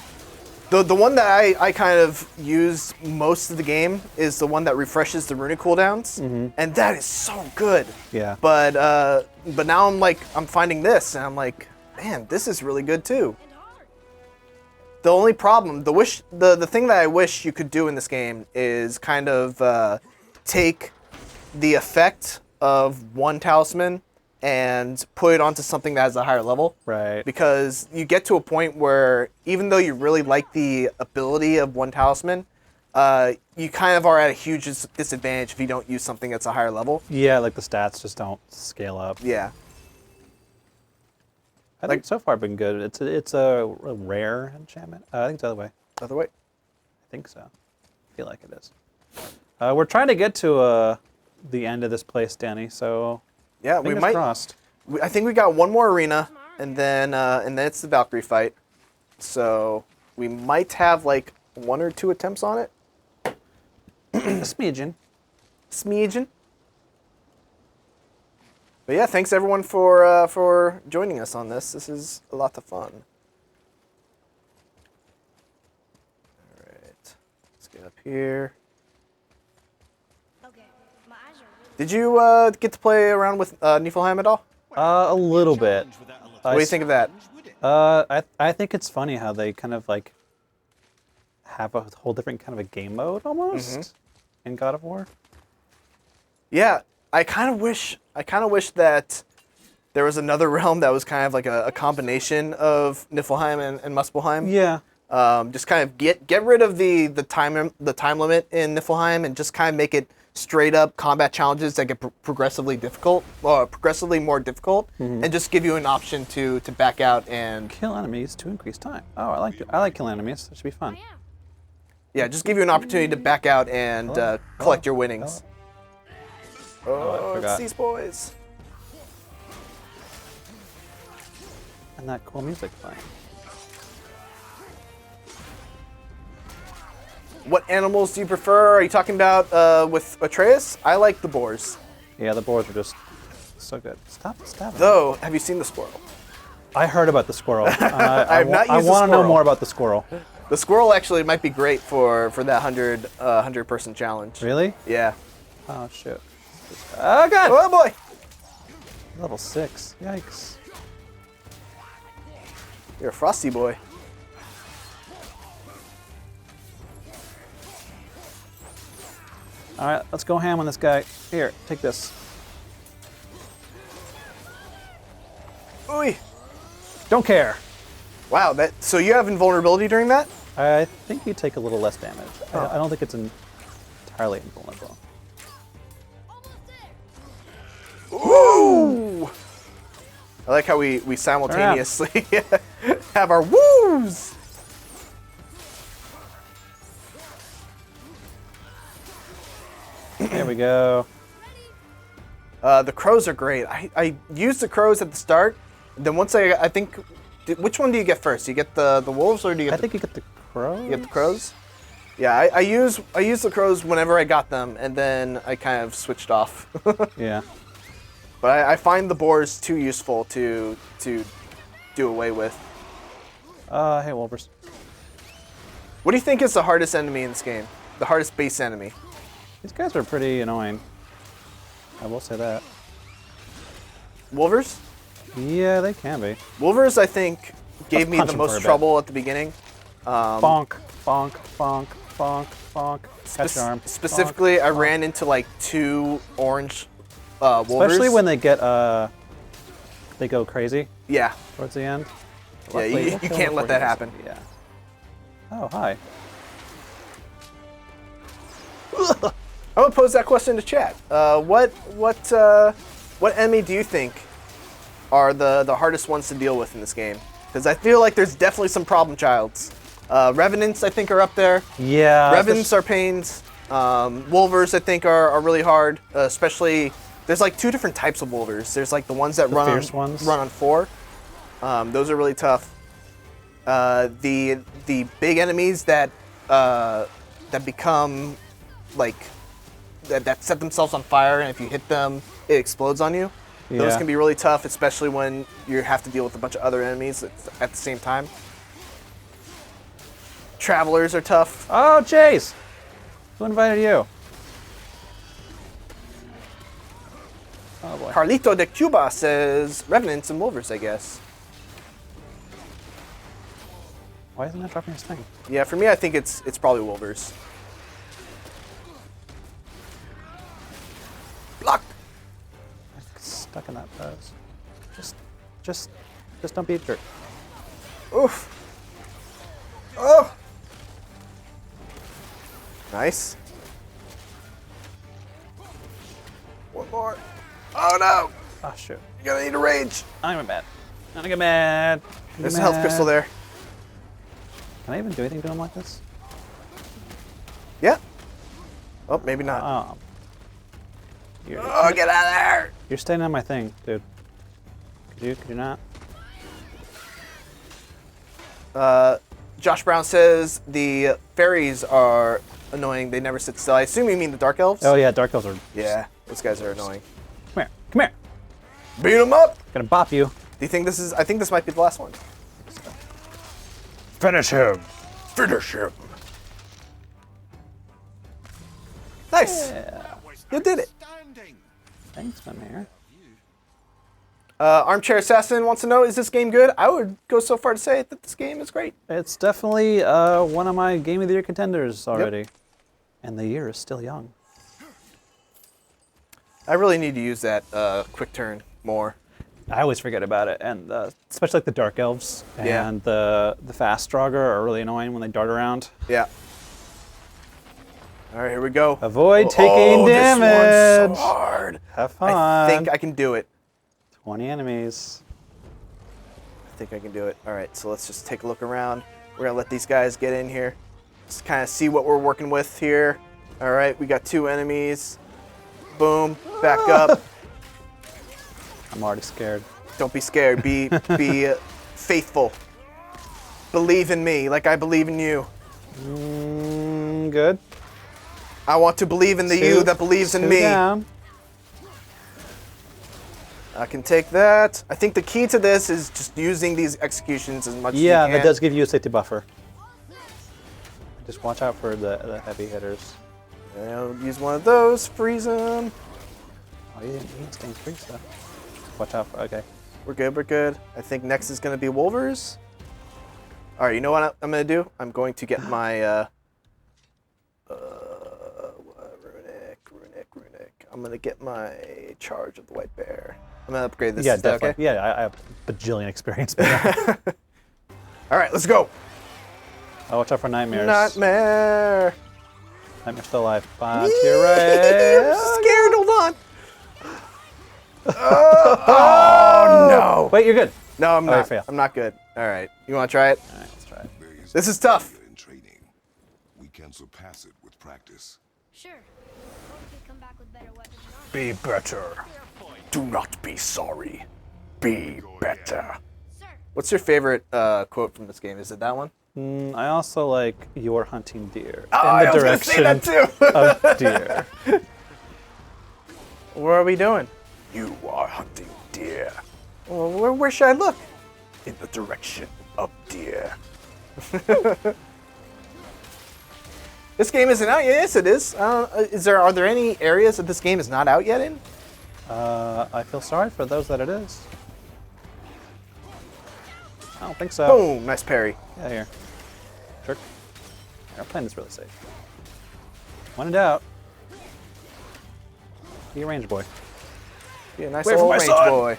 the one that I kind of use most of the game is the one that refreshes the runic cooldowns, and that is so good. Yeah. But now I'm finding this, and I'm like, man, this is really good too. The only problem, the thing that I wish you could do in this game is kind of take the effect of one talisman and put it onto something that has a higher level. Right. Because you get to a point where even though you really like the ability of one talisman, you kind of are at a huge disadvantage if you don't use something that's a higher level. Yeah, like the stats just don't scale up. Yeah. I think so far been good. It's a rare enchantment. I think it's the other way. Other way. I think so. I feel like it is. We're trying to get to the end of this place, Danny. So Yeah, we fingers might. crossed. I think we got one more arena, and then it's the Valkyrie fight. So we might have like 1 or 2 attempts on it. A smidgen. Smidgen. But yeah, thanks everyone for joining us on this. This is a lot of fun. All right, let's get up here. Okay, my eyes are really Did you get to play around with Niflheim at all? A little bit. What do you think of that? I think it's funny how they kind of like have a whole different kind of a game mode almost in God of War. Yeah, I kind of wish that there was another realm that was kind of like a combination of Niflheim and Muspelheim. Yeah. Just kind of get rid of the time limit in Niflheim and just kind of make it straight up combat challenges that get progressively difficult, or progressively more difficult, and just give you an option to back out and Kill enemies to increase time. Oh, I like killing enemies. That should be fun. am. yeah, just give you an opportunity to back out and collect your winnings. I Oh, it's forgot. these boys. And that cool music playing. What animals do you prefer? Are you talking about with Atreus? I like the boars. Yeah, the boars are just so good. Stop stabbing. Though, have you seen the squirrel? I heard about the squirrel. I have not I used the want to know squirrel. more about the squirrel. The squirrel actually might be great for that 100 person challenge. Really? Yeah. Oh shit. Oh god. Oh boy. Level 6. Yikes. You're a frosty boy. All right, let's go ham on this guy. Here, take this. Ooh. Don't care. Wow. So you have invulnerability during that? I think you take a little less damage. I don't think it's entirely invulnerable. Ooh. I like how we simultaneously have our woos. There we go. The crows are great. I used the crows at the start. Then once I think, which one do you get first? Do you get the wolves or do you get I think you get the crows. you get the crows? Yeah, I use the crows whenever I got them, and then I kind of switched off. Yeah. But I find the boars too useful to do away with. Hey, Wolvers. What do you think is the hardest enemy in this game? The hardest base enemy? These guys are pretty annoying. I will say that. Wolvers? Yeah, they can be. Wolvers, I think, gave Let's me punch the him for a most bit. trouble at the beginning. Bonk, bonk, bonk, bonk, bonk. Catch your arm. Specifically, Bonk, I bonk. ran into like 2 orange Wolvers. Especially when they get they go crazy Yeah. towards the end. Yeah, Luckily, you we'll kill can't him let before that he does happen. it. Yeah. Oh, hi. I'm gonna pose that question to chat. What enemy do you think are the hardest ones to deal with in this game? Because I feel like there's definitely some problem childs. Revenants, I think, are up there. Yeah. Revenants are pains. Wolvers, I think, are really hard. Especially, there's like 2 different types of Wolvers. There's like the ones that run fierce ones? run on 4. Those are really tough. The big enemies that that become like that set themselves on fire, and if you hit them, it explodes on you. Those Yeah. can be really tough, especially when you have to deal with a bunch of other enemies at the same time. Travelers are tough. Oh, Chase! Who invited you? Oh boy. Carlito de Cuba says Revenants and Wolvers, I guess. Why isn't that dropping his thing? Yeah, for me, I think it's probably Wolvers. Block. Stuck in that pose. Just don't be a jerk. Oof. Oh. Nice. One more. Oh no! Oh shoot. You're gonna need a rage. I'm gonna get mad. I'm gonna get mad. There's a health crystal there. Can I even do anything to him like this? Yeah. Oh, maybe not. Oh. Oh, get out of there! You're staying on my thing, dude. Could you not? Josh Brown says the fairies are annoying. They never sit still. I assume you mean the dark elves? Oh yeah, dark elves are. Yeah, those guys are annoying. Come here. Come here. Beat them up! Gonna bop you. Do you think this is... I think this might be the last one. Finish him. Finish him. Nice. Yeah. You did it. Thanks, my man. Armchair Assassin wants to know, is this game good? I would go so far to say that this game is great. It's definitely one of my Game of the Year contenders already. And the year is still young. I really need to use that quick turn more. I always forget about it, and especially like the Dark Elves Yeah. and the Fast Draugr are really annoying when they dart around. Yeah. All right, here we go. Avoid taking damage. This one's so hard. Have fun. I think I can do it. 20 enemies. I think I can do it. All right, so let's just take a look around. We're gonna let these guys get in here. Just kind of see what we're working with here. All right, we got 2 enemies. Boom, back up. I'm already scared. Don't be scared. Be faithful. Believe in me, like I believe in you. Good. I want to believe in the you that believes in Two me. down. I can take that. I think the key to this is just using these executions as much as you Yeah, can. that does give you a safety buffer. Just watch out for the heavy hitters. And I'll use one of those, freeze them. Oh, you didn't stay freeze though. Watch out for, okay. We're good, we're good. I think next is going to be Wolvers. All right, you know what I'm going to do? I'm going to get my runic. I'm going to get my charge of the white bear. I'm going to upgrade this. Yeah, Is that definitely. okay? Yeah, I have bajillion experience. With that. All right, let's go. Oh, watch out for nightmares. Nightmare. Nightmare's still alive. 5 to your right. I'm scared. Hold on. Oh, no. Wait, you're good. No, I'm Oh, you not. failed. I'm not good. All right. You want to try it? All right, let's try it. This is tough. In training, we can surpass it with practice. Sure. Or we could come back with better weapons and armor. Be better. Do not be sorry. Be better. Sir, What's your favorite quote from this game? Is it that one? I also like you're hunting deer. Oh, in the I was gonna say direction that too. of deer. Where are we doing? You are hunting deer. Well, where should I look? In the direction of deer. This game isn't out yet. Yes, it is. Are there any areas that this game is not out yet in? I feel sorry for those that it is. I don't think so. Boom! Nice parry. Yeah, here. Jerk. Our plan is really safe. When in doubt, be a range boy. Yeah, nice Wait for old my range son. boy.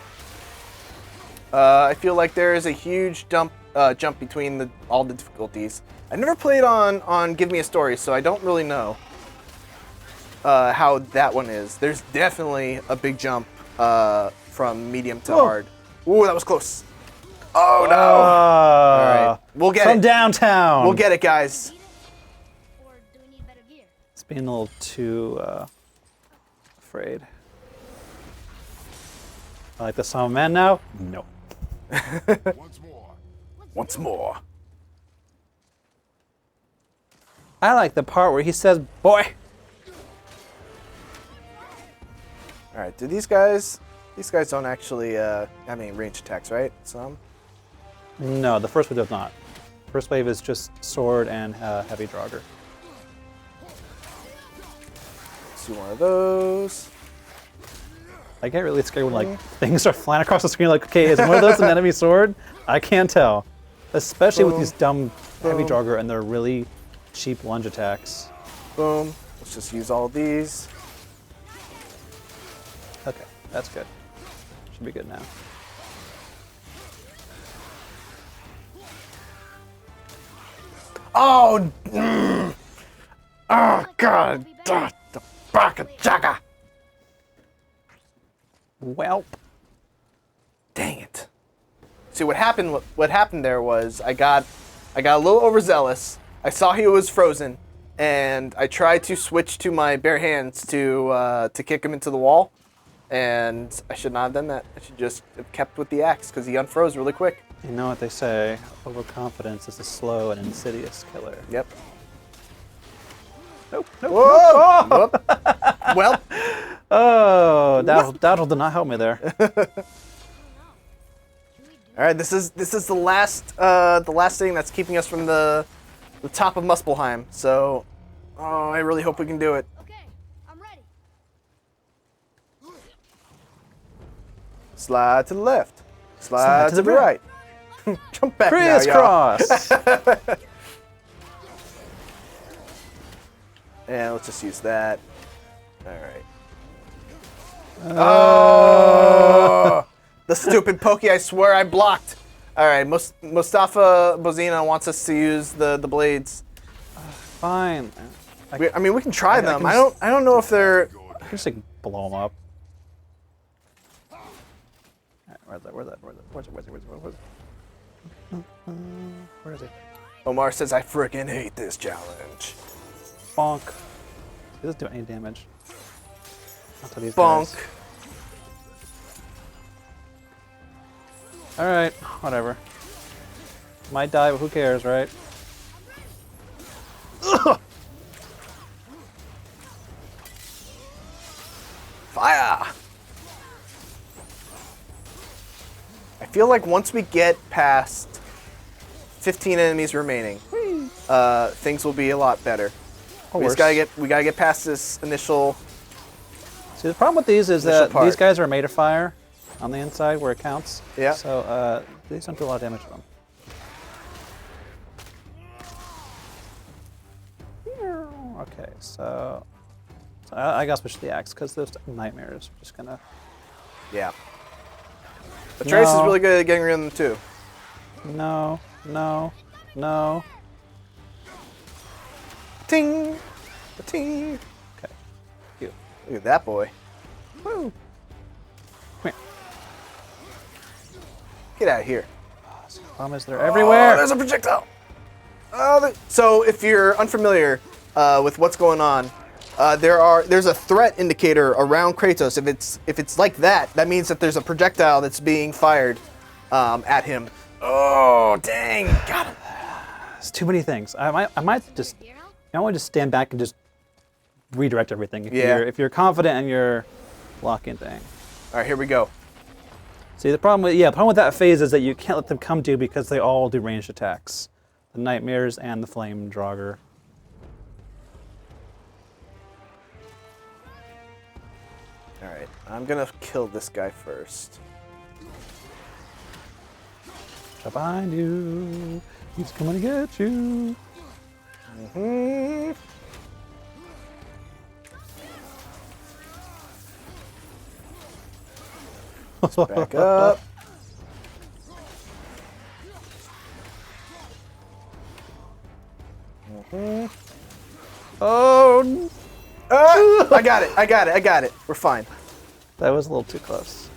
I feel like there is a huge jump between all the difficulties. I never played on Give Me a Story, so I don't really know how that one is. There's definitely a big jump from medium to hard. Ooh, that was close. Oh no! All right, we'll get From it. downtown. We'll get it, guys. or do we need better gear? It's being a little too afraid. I like the song of man now? No. Once more. Once more. I like the part where he says, "Boy." All right, do these guys don't actually have any range attacks, right? Some? No, the first wave does not. First wave is just sword and heavy Draugr. Let's do one of those. I get really scared when like things start flying across the screen. Like, okay, is one of those an enemy sword? I can't tell, especially with these dumb heavy Draugr and their really cheap lunge attacks. Boom. Let's just use all of these. Okay, that's good. Should be good now. Oh! Oh, God! The baka jaka! Welp. Dang it. See, what happened there was I got a little overzealous. I saw he was frozen, and I tried to switch to my bare hands to kick him into the wall, and I should not have done that. I should just have kept with the axe, because he unfroze really quick. You know what they say, overconfidence is a slow and insidious killer. Yep. Nope, nope, Whoa! nope. Whoop. Well, Oh, Dazzle did not help me there. all right. This is the last thing that's keeping us from the top of Muspelheim. So, oh, I really hope we can do it. Okay, I'm ready. Slide to the left. Slide to the right. Jump back now, y'all. Crisscross. And let's just use that. All right. Oh! The stupid pokey, I swear I blocked. All right, Mustafa Bozina wants us to use the blades. Fine. I mean, we can try them. can I don't know if they're... I can just like blow them up. Where's it? Where is it? Omar says, I freaking hate this challenge. Bonk. He doesn't do any damage. Not to these Bonk. guys. Alright, whatever. Might die, but who cares, right? Fire! I feel like once we get past 15 enemies remaining, things will be a lot better. Or We worse. gotta get past this initial. See, the problem with these is Initial that part. these guys are made of fire on the inside where it counts. Yeah. So these don't do a lot of damage to them. Okay, so I gotta switch to the axe because those nightmares are just gonna. Yeah. But Trace is No. really good at getting rid of them too. No, no, no. Ting! Ting! Okay. You. Look at that boy. Woo. Come here. Get out of here. Problem is they're everywhere. Oh, there's a projectile. So if you're unfamiliar with what's going on, there's a threat indicator around Kratos. If it's like that, that means that there's a projectile that's being fired at him. Oh, dang! Got him. It's too many things. I might just. I want to just stand back and just redirect everything. If you're confident and you're locking thing. All right, here we go. See, the problem with that phase is that you can't let them come to you because they all do ranged attacks. The nightmares and the flame Draugr. All right, I'm gonna kill this guy first. Up behind you. He's coming to get you. Mm-hmm. Back up. Mm-hmm. Oh, I got it. We're fine. that was a little too close.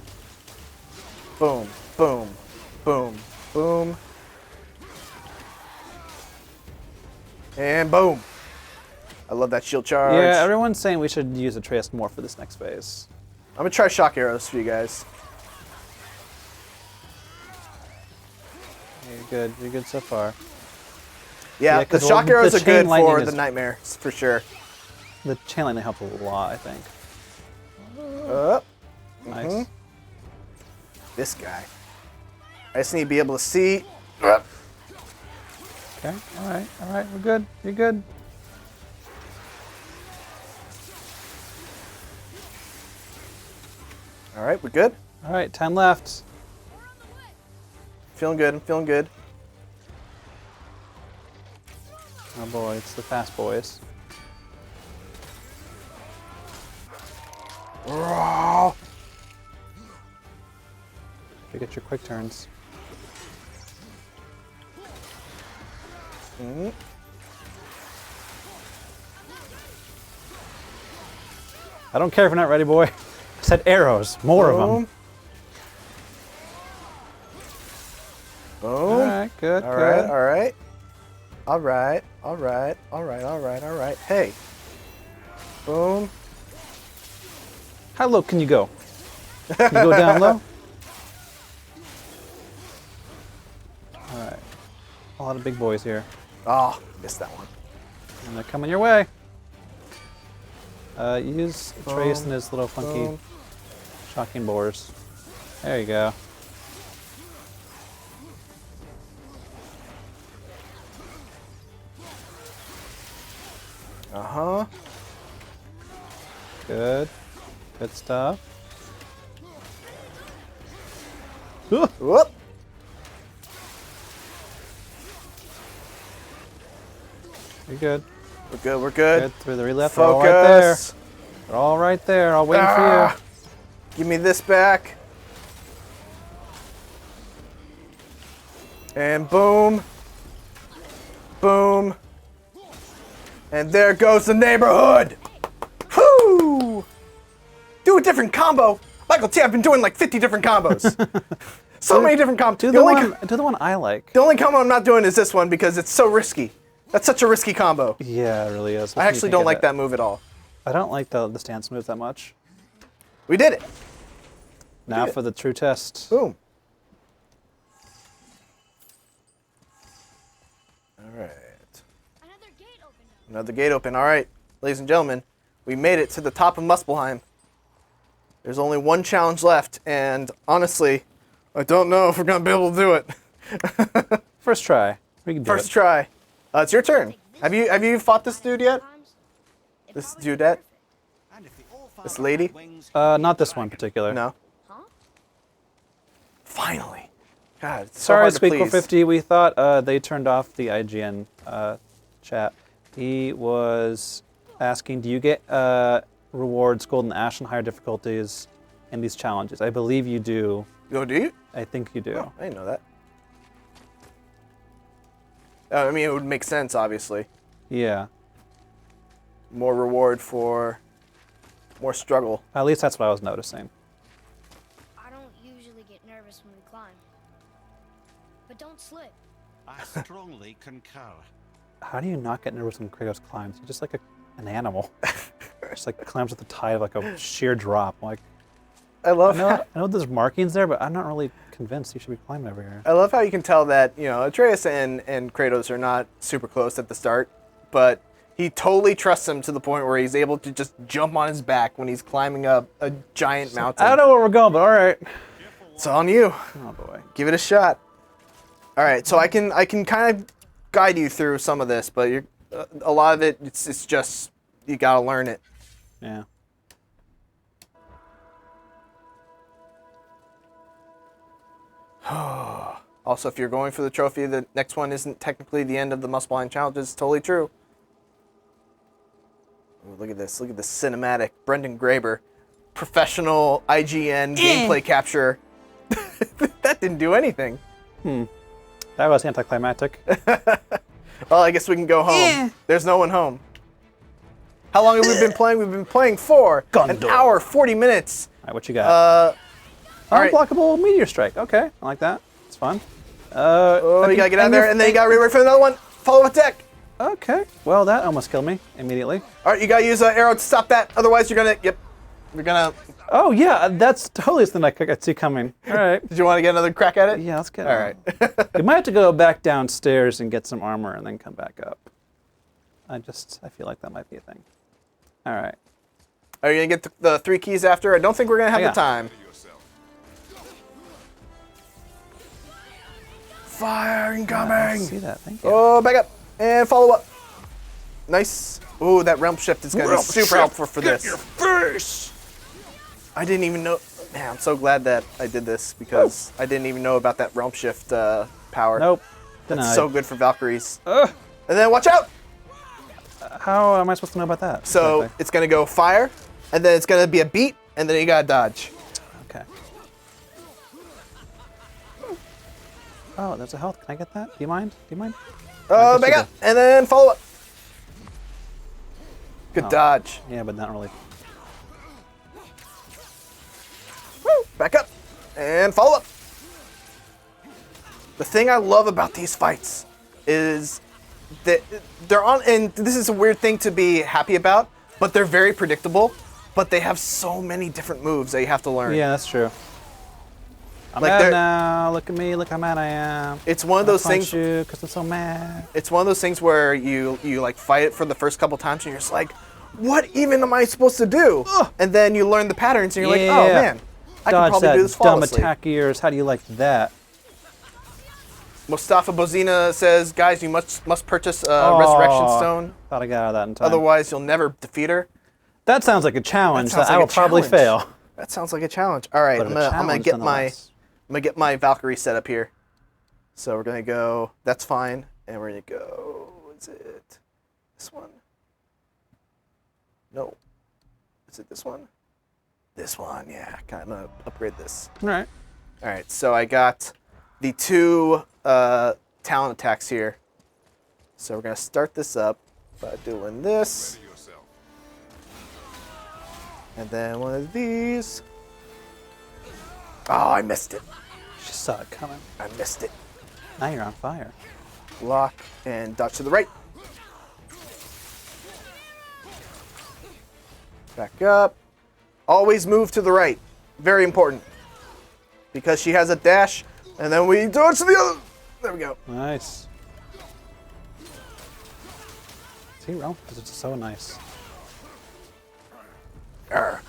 Boom, boom, boom, boom. And boom. I love that shield charge. Yeah, everyone's saying we should use Atreus more for this next phase. I'm gonna try shock arrows for you guys. You're good. You're good so far. Yeah, the 'cause shock arrows the are good chain lightning for is- the nightmares, for sure. The chain lightning helps a lot, I think. Nice. This guy. I just need to be able to see. Okay. All right. We're good. You're good. All right, we're good. All right. 10 left. Feeling good. I'm feeling good. Oh boy, it's the fast boys. You get your quick turns. I don't care if you're not ready, boy. I said arrows, more of them. Boom. All right, good, All good. right, all right. All right, all right, all right, all right, all right. Hey. Boom. How low can you go? Can you go down low? All right. A lot of big boys here. Oh, missed that one. And they're coming your way. Use Trace and his little funky shocking boars. There you go. Uh-huh. Good. Good stuff. Whoop. You're good. We're good, we're good. Good. Through the relay. They're all right there. Focus. They're all right there. I'll wait for you. Give me this back. And boom. Boom. And there goes the neighborhood. Whoo! Do a different combo. Michael T, I've been doing like 50 different combos. So many different combos. Do the one I like. The only combo I'm not doing is this one because it's so risky. That's such a risky combo. Yeah, it really is. I actually don't like that move at all. I don't like the stance moves that much. We did it. Now for the true test. Boom. All right. Another gate opened up. Another gate open. All right, ladies and gentlemen, we made it to the top of Muspelheim. There's only one challenge left, and honestly, I don't know if we're gonna be able to do it. First try. We can do First it. try. It's your turn. Have you fought this dude yet? This dudette? This lady? Not this one in particular. No. Finally. God, it's so Sorry, hard to Squeakle please. 50. We thought they turned off the IGN chat. He was asking, do you get rewards, golden ash, and higher difficulties in these challenges? I believe you do. Oh, do you? I think you do. Oh, I didn't know that. I mean, it would make sense, obviously. Yeah. More reward for more struggle. At least that's what I was noticing. I don't usually get nervous when we climb. But don't slip. I strongly concur. How do you not get nervous when Kratos climbs? He's just like an animal. Just like climbs at the tide of like a sheer drop. Like, I love I know there's markings there, but I'm not really convinced he should be climbing over here. I love how you can tell that, you know, Atreus and Kratos are not super close at the start, but he totally trusts him to the point where he's able to just jump on his back when he's climbing up a giant mountain. I don't know where we're going, but all right. It's on you. Oh boy. Give it a shot. All right, so I can kind of guide you through some of this, but a lot of it it's just you gotta learn it. Yeah. Also, if you're going for the trophy, the next one isn't technically the end of the Muspelheim challenge. It's totally true. Ooh, look at this. Look at this cinematic. Brendan Graber, professional IGN gameplay capture. That didn't do anything. That was anticlimactic. Well, I guess we can go home. There's no one home. How long have we been playing? We've been playing for an hour, 40 minutes. All right, what you got? All right. Unblockable meteor strike. Okay, I like that. It's fun. Oh, you gotta get out there, and then you gotta ready for another one. Follow attack. Okay. Well, that almost killed me immediately. All right, you gotta use an arrow to stop that. Otherwise, you're gonna. Yep. We're gonna. Oh yeah, that's totally something I could see coming. All right. Did you want to get another crack at it? Yeah, let's get. All right. We might have to go back downstairs and get some armor and then come back up. I feel like that might be a thing. All right. Are you gonna get the 3 keys after? I don't think we're gonna have Yeah. the time. Fire incoming! See that? Thank you. Oh, back up and follow up. Nice. Ooh, that realm shift is gonna be super helpful for this. Your face. I didn't even know. Man, I'm so glad that I did this because I didn't even know about that realm shift power. Nope. That's Denied. so good for Valkyries. Ugh. And then watch out! How am I supposed to know about that? So Exactly. it's gonna go fire, and then it's gonna be a beat, and then you gotta dodge. Okay. Oh, there's a health. Can I get that? Do you mind? Do you mind? Oh, guess back you up, and then follow up. Good Oh. dodge. Yeah, but not really. Woo! Back up, and follow up. The thing I love about these fights is that they're on, and this is a weird thing to be happy about, but they're very predictable, but they have so many different moves that you have to learn. Yeah, that's true. I'm Like mad they're- now. Look at me. Look how mad I am. It's one of those things. Because I'm so mad. It's one of those things where you like fight it for the first couple times and you're just like, what even am I supposed to do? And then you learn the patterns and you're like, oh man, I can Dodge probably that do this dumb flawlessly. attack of yours. How do you like that? Mustafa Bozina says, guys, you must purchase a resurrection Aw, stone, Thought I got out of that in time. otherwise you'll never defeat her. That sounds like a challenge That sounds that I like will a probably challenge. fail. That sounds like a challenge. All right, But I'm a gonna challenge get my nonetheless. Valkyrie set up here. So we're gonna go. That's fine, and we're gonna go. Is it this one? No. Is it this one? This one, yeah. I'm gonna upgrade this. All right. All right, so I got the 2 talent attacks here. So we're gonna start this up by doing this, and then one of these. Oh, I missed it. She saw it coming. I missed it. Now you're on fire. Block and dodge to the right. Back up. Always move to the right. Very important. Because she has a dash, and then we dodge to the other. There we go. Nice. See, Ralph, this is so nice. Arr.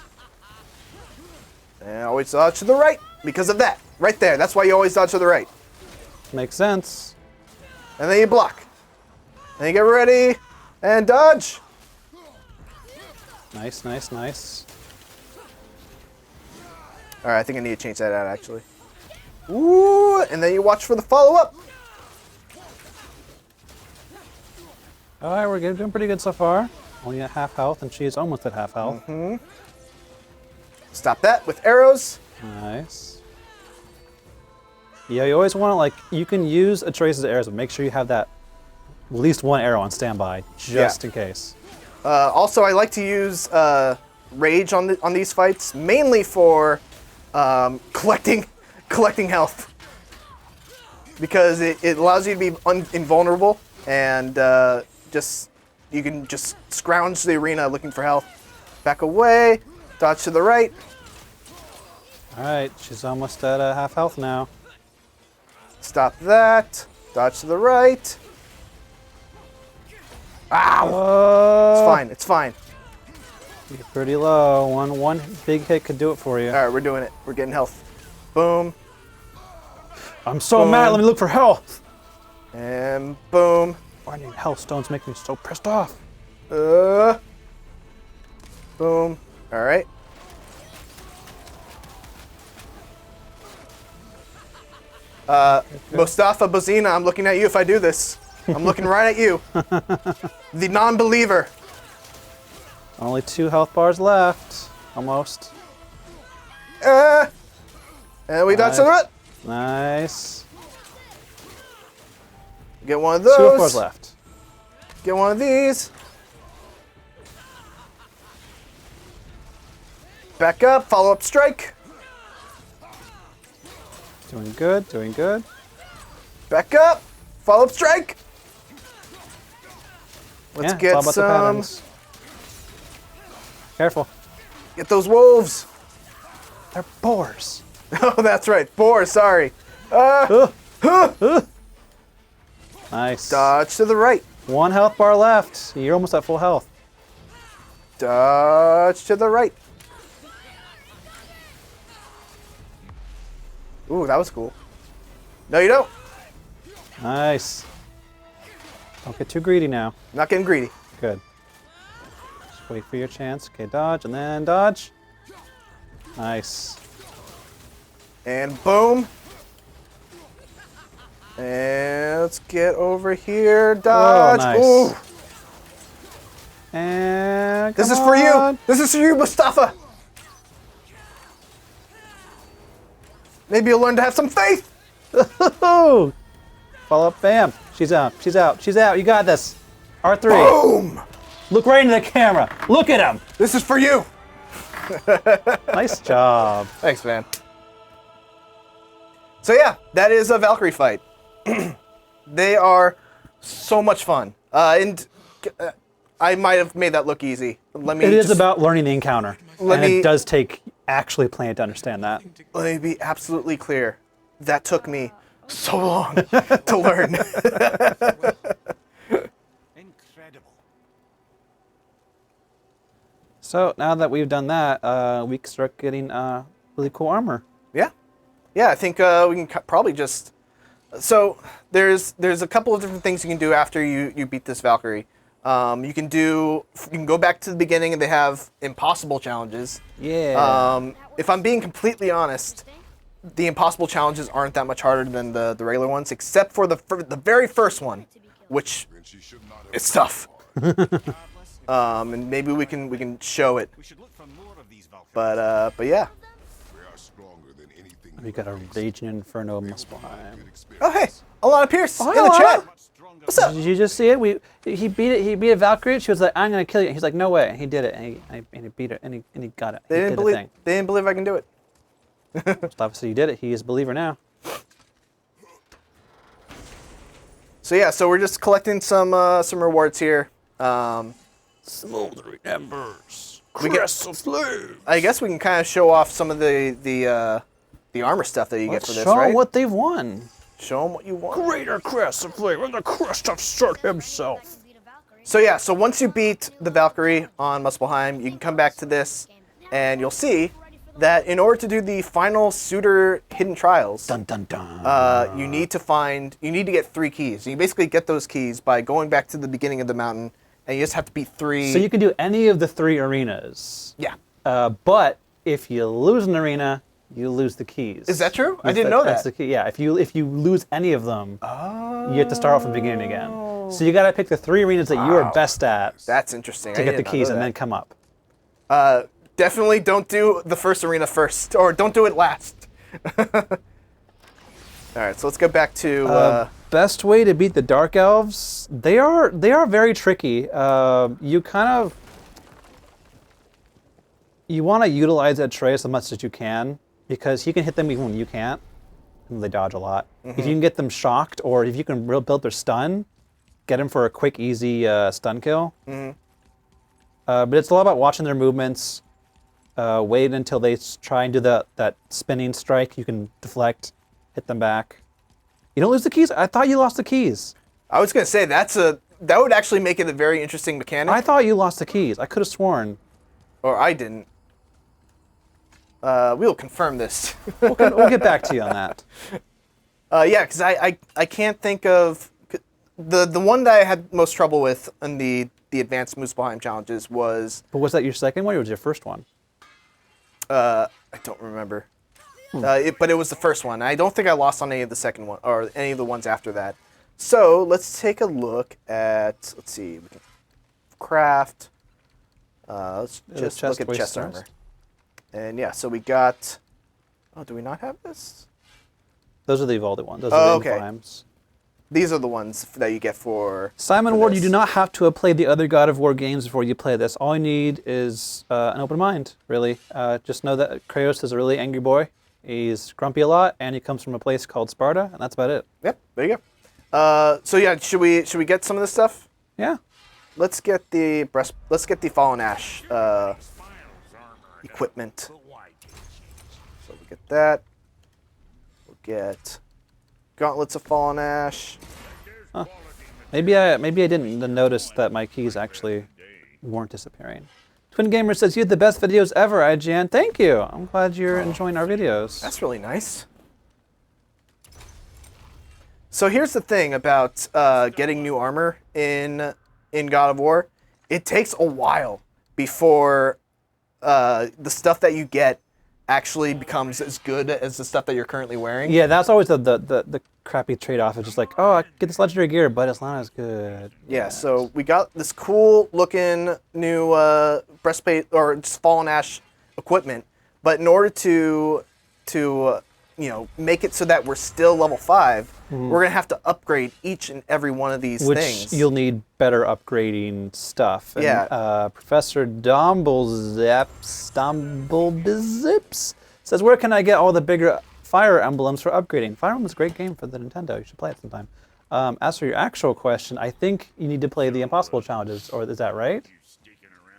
And always dodge to the right because of that. Right there. That's why you always dodge to the right. Makes sense. And then you block. Then you get ready and dodge. Nice, nice, nice. All right, I think I need to change that out actually. Ooh, and then you watch for the follow-up. All right, we're doing pretty good so far. Only at half health, and she is almost at half health. Stop that with arrows. Nice. Yeah, you always want to, like, you can use a Trace's arrows, but make sure you have that at least 1 arrow on standby, just in case. Also, I like to use rage on these fights, mainly for collecting health, because it allows you to be invulnerable and you can just scrounge the arena looking for health. Back away, dodge to the right. All right, she's almost at half health now. Stop that. Dodge to the right. Ow! It's fine. It's fine. You're pretty low. One big hit could do it for you. All right, we're doing it. We're getting health. Boom. I'm so mad. Let me look for health. And boom. Finding health stones make me so pissed off. Boom. All right. Mustafa Bozina, I'm looking at you if I do this. I'm looking right at you. The non-believer. Only 2 health bars left. Almost. And we dodge to the right. Nice. Get one of 2 health bars those. left. Get one of these. Back up, follow up strike. Doing good, doing good. Back up, follow up strike. Let's Yeah, it's all get about the some. patterns. Careful. Get those wolves. They're boars. Oh, that's right. Boars, sorry. Nice. Dodge to the right. 1 health bar left. You're almost at full health. Dodge to the right. Ooh, that was cool. No, you don't. Nice. Don't get too greedy now. Not getting greedy. Good. Just wait for your chance. Okay, dodge, and then dodge. Nice. And boom. And let's get over here. Dodge. nice. Ooh. And This is come for you. on. This is for you, Mustafa. Maybe you'll learn to have some faith. Follow up, bam. She's out. She's out. She's out. You got this. R3. Boom. Look right into the camera. Look at him. This is for you. Nice job. Thanks, man. So yeah, that is a Valkyrie fight. They are so much fun. And I might have made that look easy. It is about learning the encounter. And it does take actually playing to understand that. Let me be absolutely clear. That took me so long to learn. Incredible. So now that we've done that, we can start getting really cool armor. Yeah. Yeah, I think we can probably just... So there's a couple of different things you can do after you beat this Valkyrie. You can go back to the beginning and they have impossible challenges. Yeah. If I'm being completely honest, the impossible challenges aren't that much harder than the regular ones, except for the very first one, which is tough. And maybe we can show it. We should look for more of these Valkyries. But yeah. They are stronger than anything. We got a Raging Inferno Muspelheim. Oh hey, Alana Pierce in the Alana. chat. Much stronger. What's up? Did you just see it? He beat it. He beat a Valkyrie. She was like, "I'm gonna kill you." He's like, "No way." And he did it, and he beat it, and he got it. They He didn't did believe. the thing. They didn't believe I can do it. Obviously, you did it. He is a believer now. So yeah, so we're just collecting some rewards here. Smoldering embers. We get- Crest of flame. I guess we can kind of show off some of the armor stuff that you get for this, Show 'em right? what they've won. Show them what you want. Greater crest of flame and the crest of Surt himself. So yeah, so once you beat the Valkyrie on Muspelheim, you can come back to this, and you'll see that in order to do the final suitor hidden trials, Dun dun dun. you need to get 3 keys. And you basically get those keys by going back to the beginning of the mountain, and you just have to beat 3. So you can do any of the 3 arenas. Yeah. But if you lose an arena, you lose the keys. Is that true? I didn't know That's that. the key. Yeah, if you lose any of them, you have to start off from the beginning again. So you got to pick the 3 arenas that you are best at That's interesting. to get the keys and then come up. Definitely don't do the first arena first, or don't do it last. All right, so let's go back to. Best way to beat the Dark Elves? They are very tricky. You want to utilize Atreus as much as you can because he can hit them even when you can't, and they dodge a lot. If you can get them shocked, or if you can build their stun, get them for a quick, easy stun kill. But it's all about watching their movements. Wait until they try and do that spinning strike. You can deflect, hit them back. You don't lose the keys? I thought you lost the keys. I was gonna say that would actually make it a very interesting mechanic. I thought you lost the keys. I could have sworn. Or I didn't. We'll confirm this. We'll get back to you on that. Yeah, because I can't think of the one that I had most trouble with in the advanced Muspelheim challenges was. But was that your second one or was it your first one? I don't remember. But it was the first one. I don't think I lost on any of the second one or any of the ones after that. So let's take a look at. Let's see. We can craft. Let's just look at chest armor. And yeah, so we got. Oh, do we not have this? Those are the evolved ones. Those Oh, are the okay. Inflames. These are the ones that you get for. Simon for Ward, this. you do not have to have played the other God of War games before you play this. All you need is an open mind, really. Just know that Kratos is a really angry boy. He's grumpy a lot, and he comes from a place called Sparta, and that's about it. Yep, there you go. So yeah, should we get some of this stuff? Yeah. Let's get the Fallen Ash. equipment. So we get that. We'll get gauntlets of fallen ash. Huh. Maybe I didn't notice that my keys actually weren't disappearing. Twin Gamer says you had the best videos ever, IGN. Thank you. I'm glad you're enjoying our videos. That's really nice. So here's the thing about getting new armor in God of War. It takes a while before the stuff that you get actually becomes as good as the stuff that you're currently wearing. Yeah, that's always the crappy trade-off. It's just like, oh, I get this legendary gear, but it's not as good. Yeah, so we got this cool looking new breastplate or just fallen ash equipment, but in order to make it so that we're still level 5, we're gonna have to upgrade each and every one of these things. Which you'll need better upgrading stuff. And, Yeah. Professor Dumblezips says, where can I get all the bigger Fire Emblems for upgrading? Fire Emblem is a great game for the Nintendo. You should play it sometime. As for your actual question, I think you need to play the Impossible Challenges, or is that right?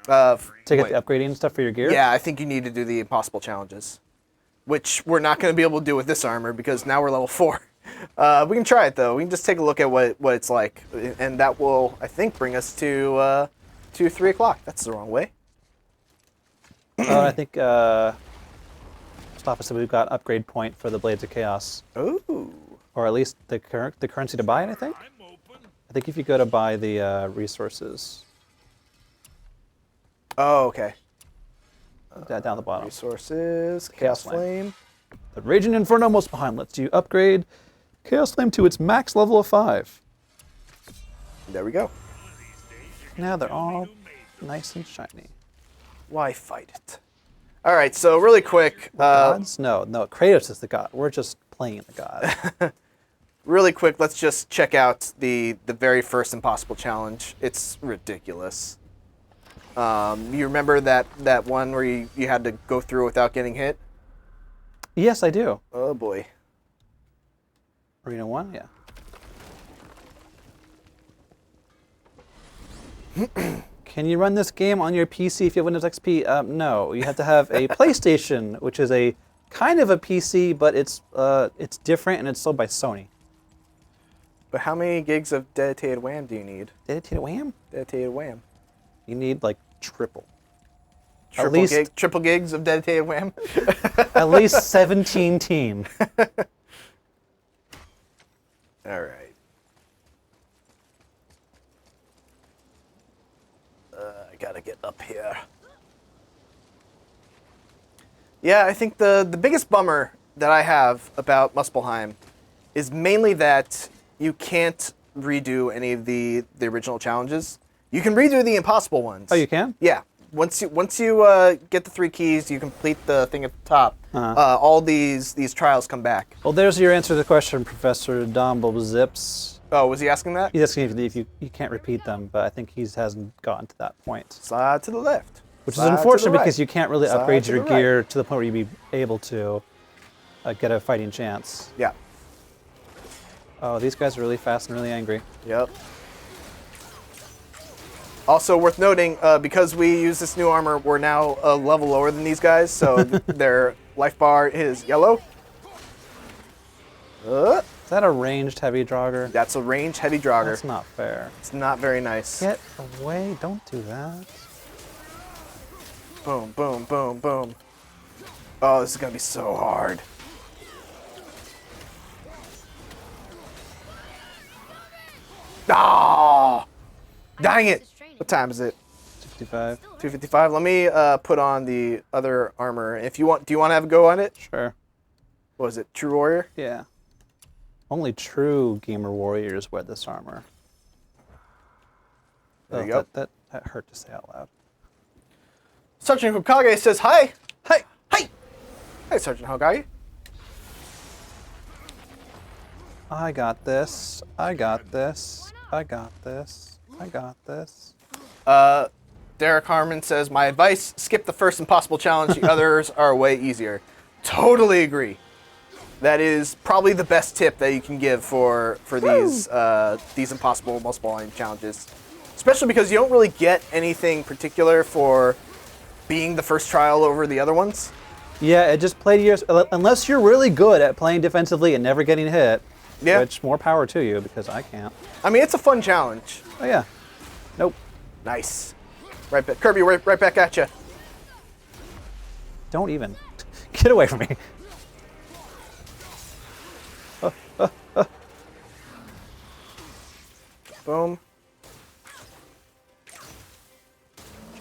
To get the upgrading stuff for your gear? Yeah, I think you need to do the impossible challenges, which we're not going to be able to do with this armor because now we're level 4. We can try it though. We can just take a look at what it's like, and that will, I think, bring us to 3 o'clock. That's the wrong way. I think Mustafa said we've got upgrade point for the Blades of Chaos. Ooh. Or at least the currency to buy it, I think. I think if you go to buy the resources. Oh, okay. Down at the bottom. Resources, Chaos Chaos Flame. The Raging Inferno Muspelheim lets you upgrade Chaos Flame to its max level of 5. There we go. Now they're all nice and shiny. Why fight it? All right, so really quick. Gods? No, Kratos is the god. We're just playing the god. Really quick, let's just check out the very first impossible challenge. It's ridiculous. You remember that one where you had to go through without getting hit? Yes, I do. Oh boy. Arena 1, yeah. Can you run this game on your PC if you have Windows XP? No, you have to have a PlayStation, which is a kind of a PC, but it's different and it's sold by Sony. But how many gigs of dedicated WAM do you need? Dedicated WAM? Dedicated WAM. You need like triple. Triple gigs of dedicated WAM? At least 17 team. All right. I gotta get up here. Yeah, I think the biggest bummer that I have about Muspelheim is mainly that you can't redo any of the original challenges. You can redo the impossible ones. Oh, you can? Yeah. Once you get the 3 keys, you complete the thing at the top. All these trials come back. Well, there's your answer to the question, Professor Dumblezips. Oh, was he asking that? He's asking if you can't repeat them, but I think he hasn't gotten to that point. Slide to the left. Which is unfortunate because you can't really Slide upgrade to your the right. gear to the point where you'd be able to get a fighting chance. Yeah. Oh, these guys are really fast and really angry. Yep. Also worth noting, because we use this new armor, we're now a level lower than these guys, so their life bar is yellow. Is that a ranged heavy draugr? That's a range heavy draugr. That's not fair. It's not very nice. Get away, don't do that. Boom, boom, boom, boom. Oh, this is gonna be so hard. Ah! Dang it! What time is it? 65. 2:55. Let me put on the other armor. If you want, do you want to have a go on it? Sure. What is it? True Warrior? Yeah. Only true gamer warriors wear this armor. There you go. That hurt to say out loud. Sergeant Hokage says hi. Hi. Hi. Hi, Sergeant Hokage. I got this. I got this. I got this. I got this. Derek Harmon says, my advice, skip the first impossible challenge. The others are way easier. Totally agree. That is probably the best tip that you can give for these impossible Muspelheim challenges. Especially because you don't really get anything particular for being the first trial over the other ones. Yeah, it just played years. Unless you're really good at playing defensively and never getting hit. Yeah. Which more power to you because I can't. I mean, it's a fun challenge. Oh yeah. Nope. Nice. Right back, Kirby. Right back at you. Don't even. Get away from me. Boom.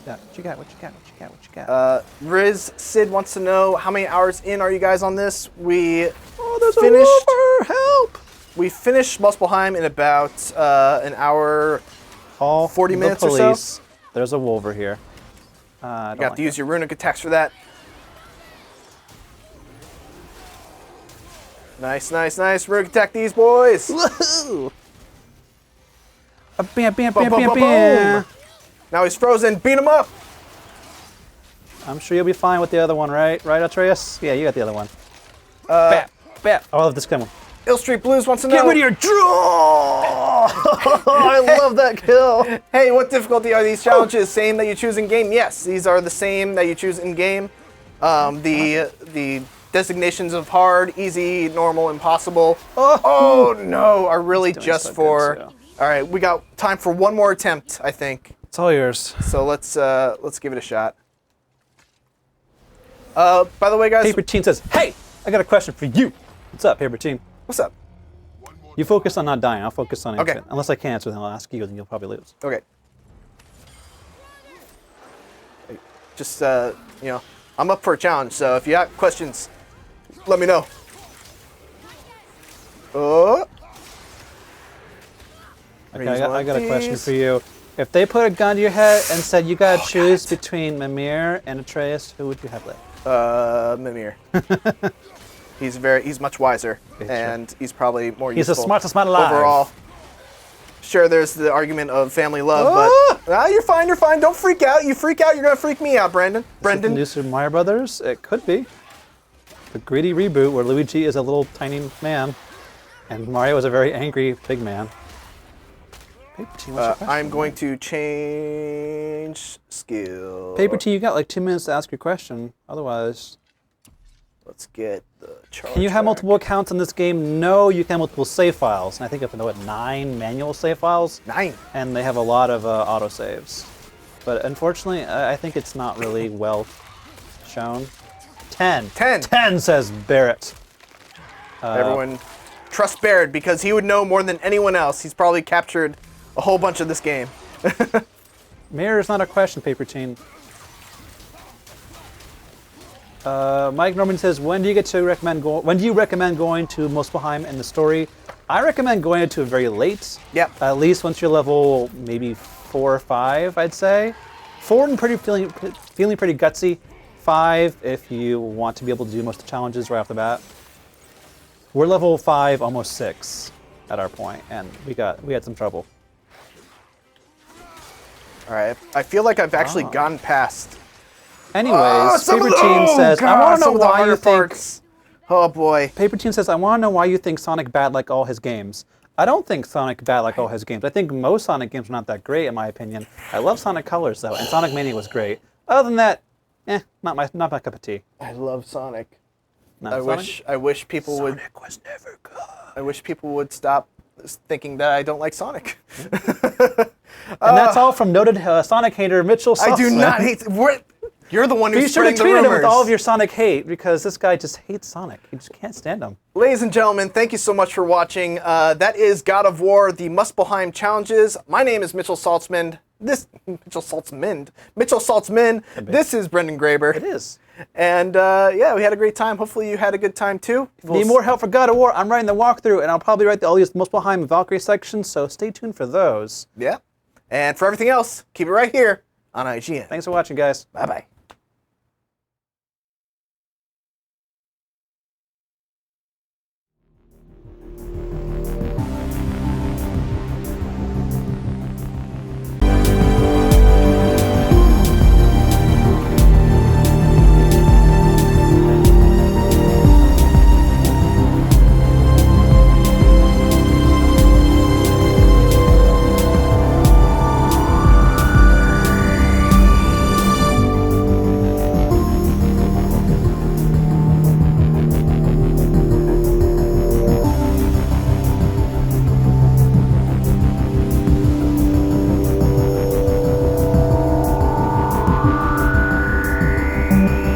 What you got? Riz Sid wants to know how many hours in are you guys on this? We There's finished. a wolver, help! We finished Muspelheim in about an hour. Call 40 the minutes or so? police. There's a wolver here. You got to use your runic attacks for that. Nice. Runic attack these boys. Woohoo! Bam, bam, Boom, bam, boom, bam, boom, bam. boom. Now he's frozen. Beat him up. I'm sure you'll be fine with the other one, right? Right, Atreus? Yeah, you got the other one. Bap, bap. I love this one. Ill Street Blues wants to know. Get rid of your draw! I love that kill. Hey, what difficulty are these challenges? Same that you choose in game? Yes, these are the same that you choose in game. The designations of hard, easy, normal, impossible. Oh no, are really just so for. good, too. All right, we got time for one more attempt, I think. It's all yours. So let's give it a shot. By the way, guys. Paper Team says, hey, I got a question for you. What's up, Paper Team? What's up? You focus on not dying. I'll focus on Okay. answering. Unless I can't answer, then I'll ask you, then you'll probably lose. Okay. Just you know, I'm up for a challenge. So if you have questions, let me know. Oh. Okay, I got a question for you. If they put a gun to your head and said you gotta choose between Mimir and Atreus, who would you have left? Mimir. He's much wiser, and he's probably more He's the useful. smartest man alive. Overall. Sure, there's the argument of family love, but you're fine. Don't freak out. You freak out, you're gonna freak me out, Brendan. The new Super Mario Brothers? It could be. The gritty reboot where Luigi is a little tiny man, and Mario is a very angry big man. Paper Team, what's your question? I'm going to change skill. Paper Team, you got like 2 minutes to ask your question. Otherwise, Let's get the charge. can you have multiple accounts in this game? No, you can have multiple save files. And I think up to 9 manual save files. 9. And they have a lot of autosaves. But unfortunately, I think it's not really well shown. 10. 10. 10 says Barrett. Everyone trust Barrett because he would know more than anyone else. He's probably captured a whole bunch of this game. Mirror is not a question, Paper Team. Mike Norman says, when do you recommend going to Muspelheim in the story? I recommend going into it very late. Yep. At least once you're level maybe 4 or 5, I'd say. 4 and feeling pretty gutsy. 5 if you want to be able to do most of the challenges right off the bat. We're level 5, almost 6 at our point, and we had some trouble. All right. I feel like I've actually gotten past. Anyways, some Paper of the- Team oh, says, I God, want to some know of the why you harder think. parts. Oh boy. Paper Team says, I want to know why you think Sonic bad like all his games. I don't think Sonic bad like all his games. I think most Sonic games are not that great, in my opinion. I love Sonic Colors though, and Sonic Mania was great. Other than that, not my cup of tea. I love Sonic. No, I wish people would. Sonic was never good. I wish people would stop thinking that I don't like Sonic. And that's all from noted Sonic hater Mitchell Saltzman. I do not hate. What? You're the one Be who's sure to spreading the tweet him rumors. with all of your Sonic hate because this guy just hates Sonic. He just can't stand him. Ladies and gentlemen, thank you so much for watching. That is God of War, the Muspelheim challenges. My name is Mitchell Saltzman. Mitchell Saltzman. This is Brendan Graber. It is. And yeah, we had a great time. Hopefully you had a good time too. Need more help for God of War? I'm writing the walkthrough, and I'll probably write all these Muspelheim and Valkyrie sections, so stay tuned for those. Yeah. And for everything else, keep it right here on IGN. Thanks for watching, guys. Bye-bye.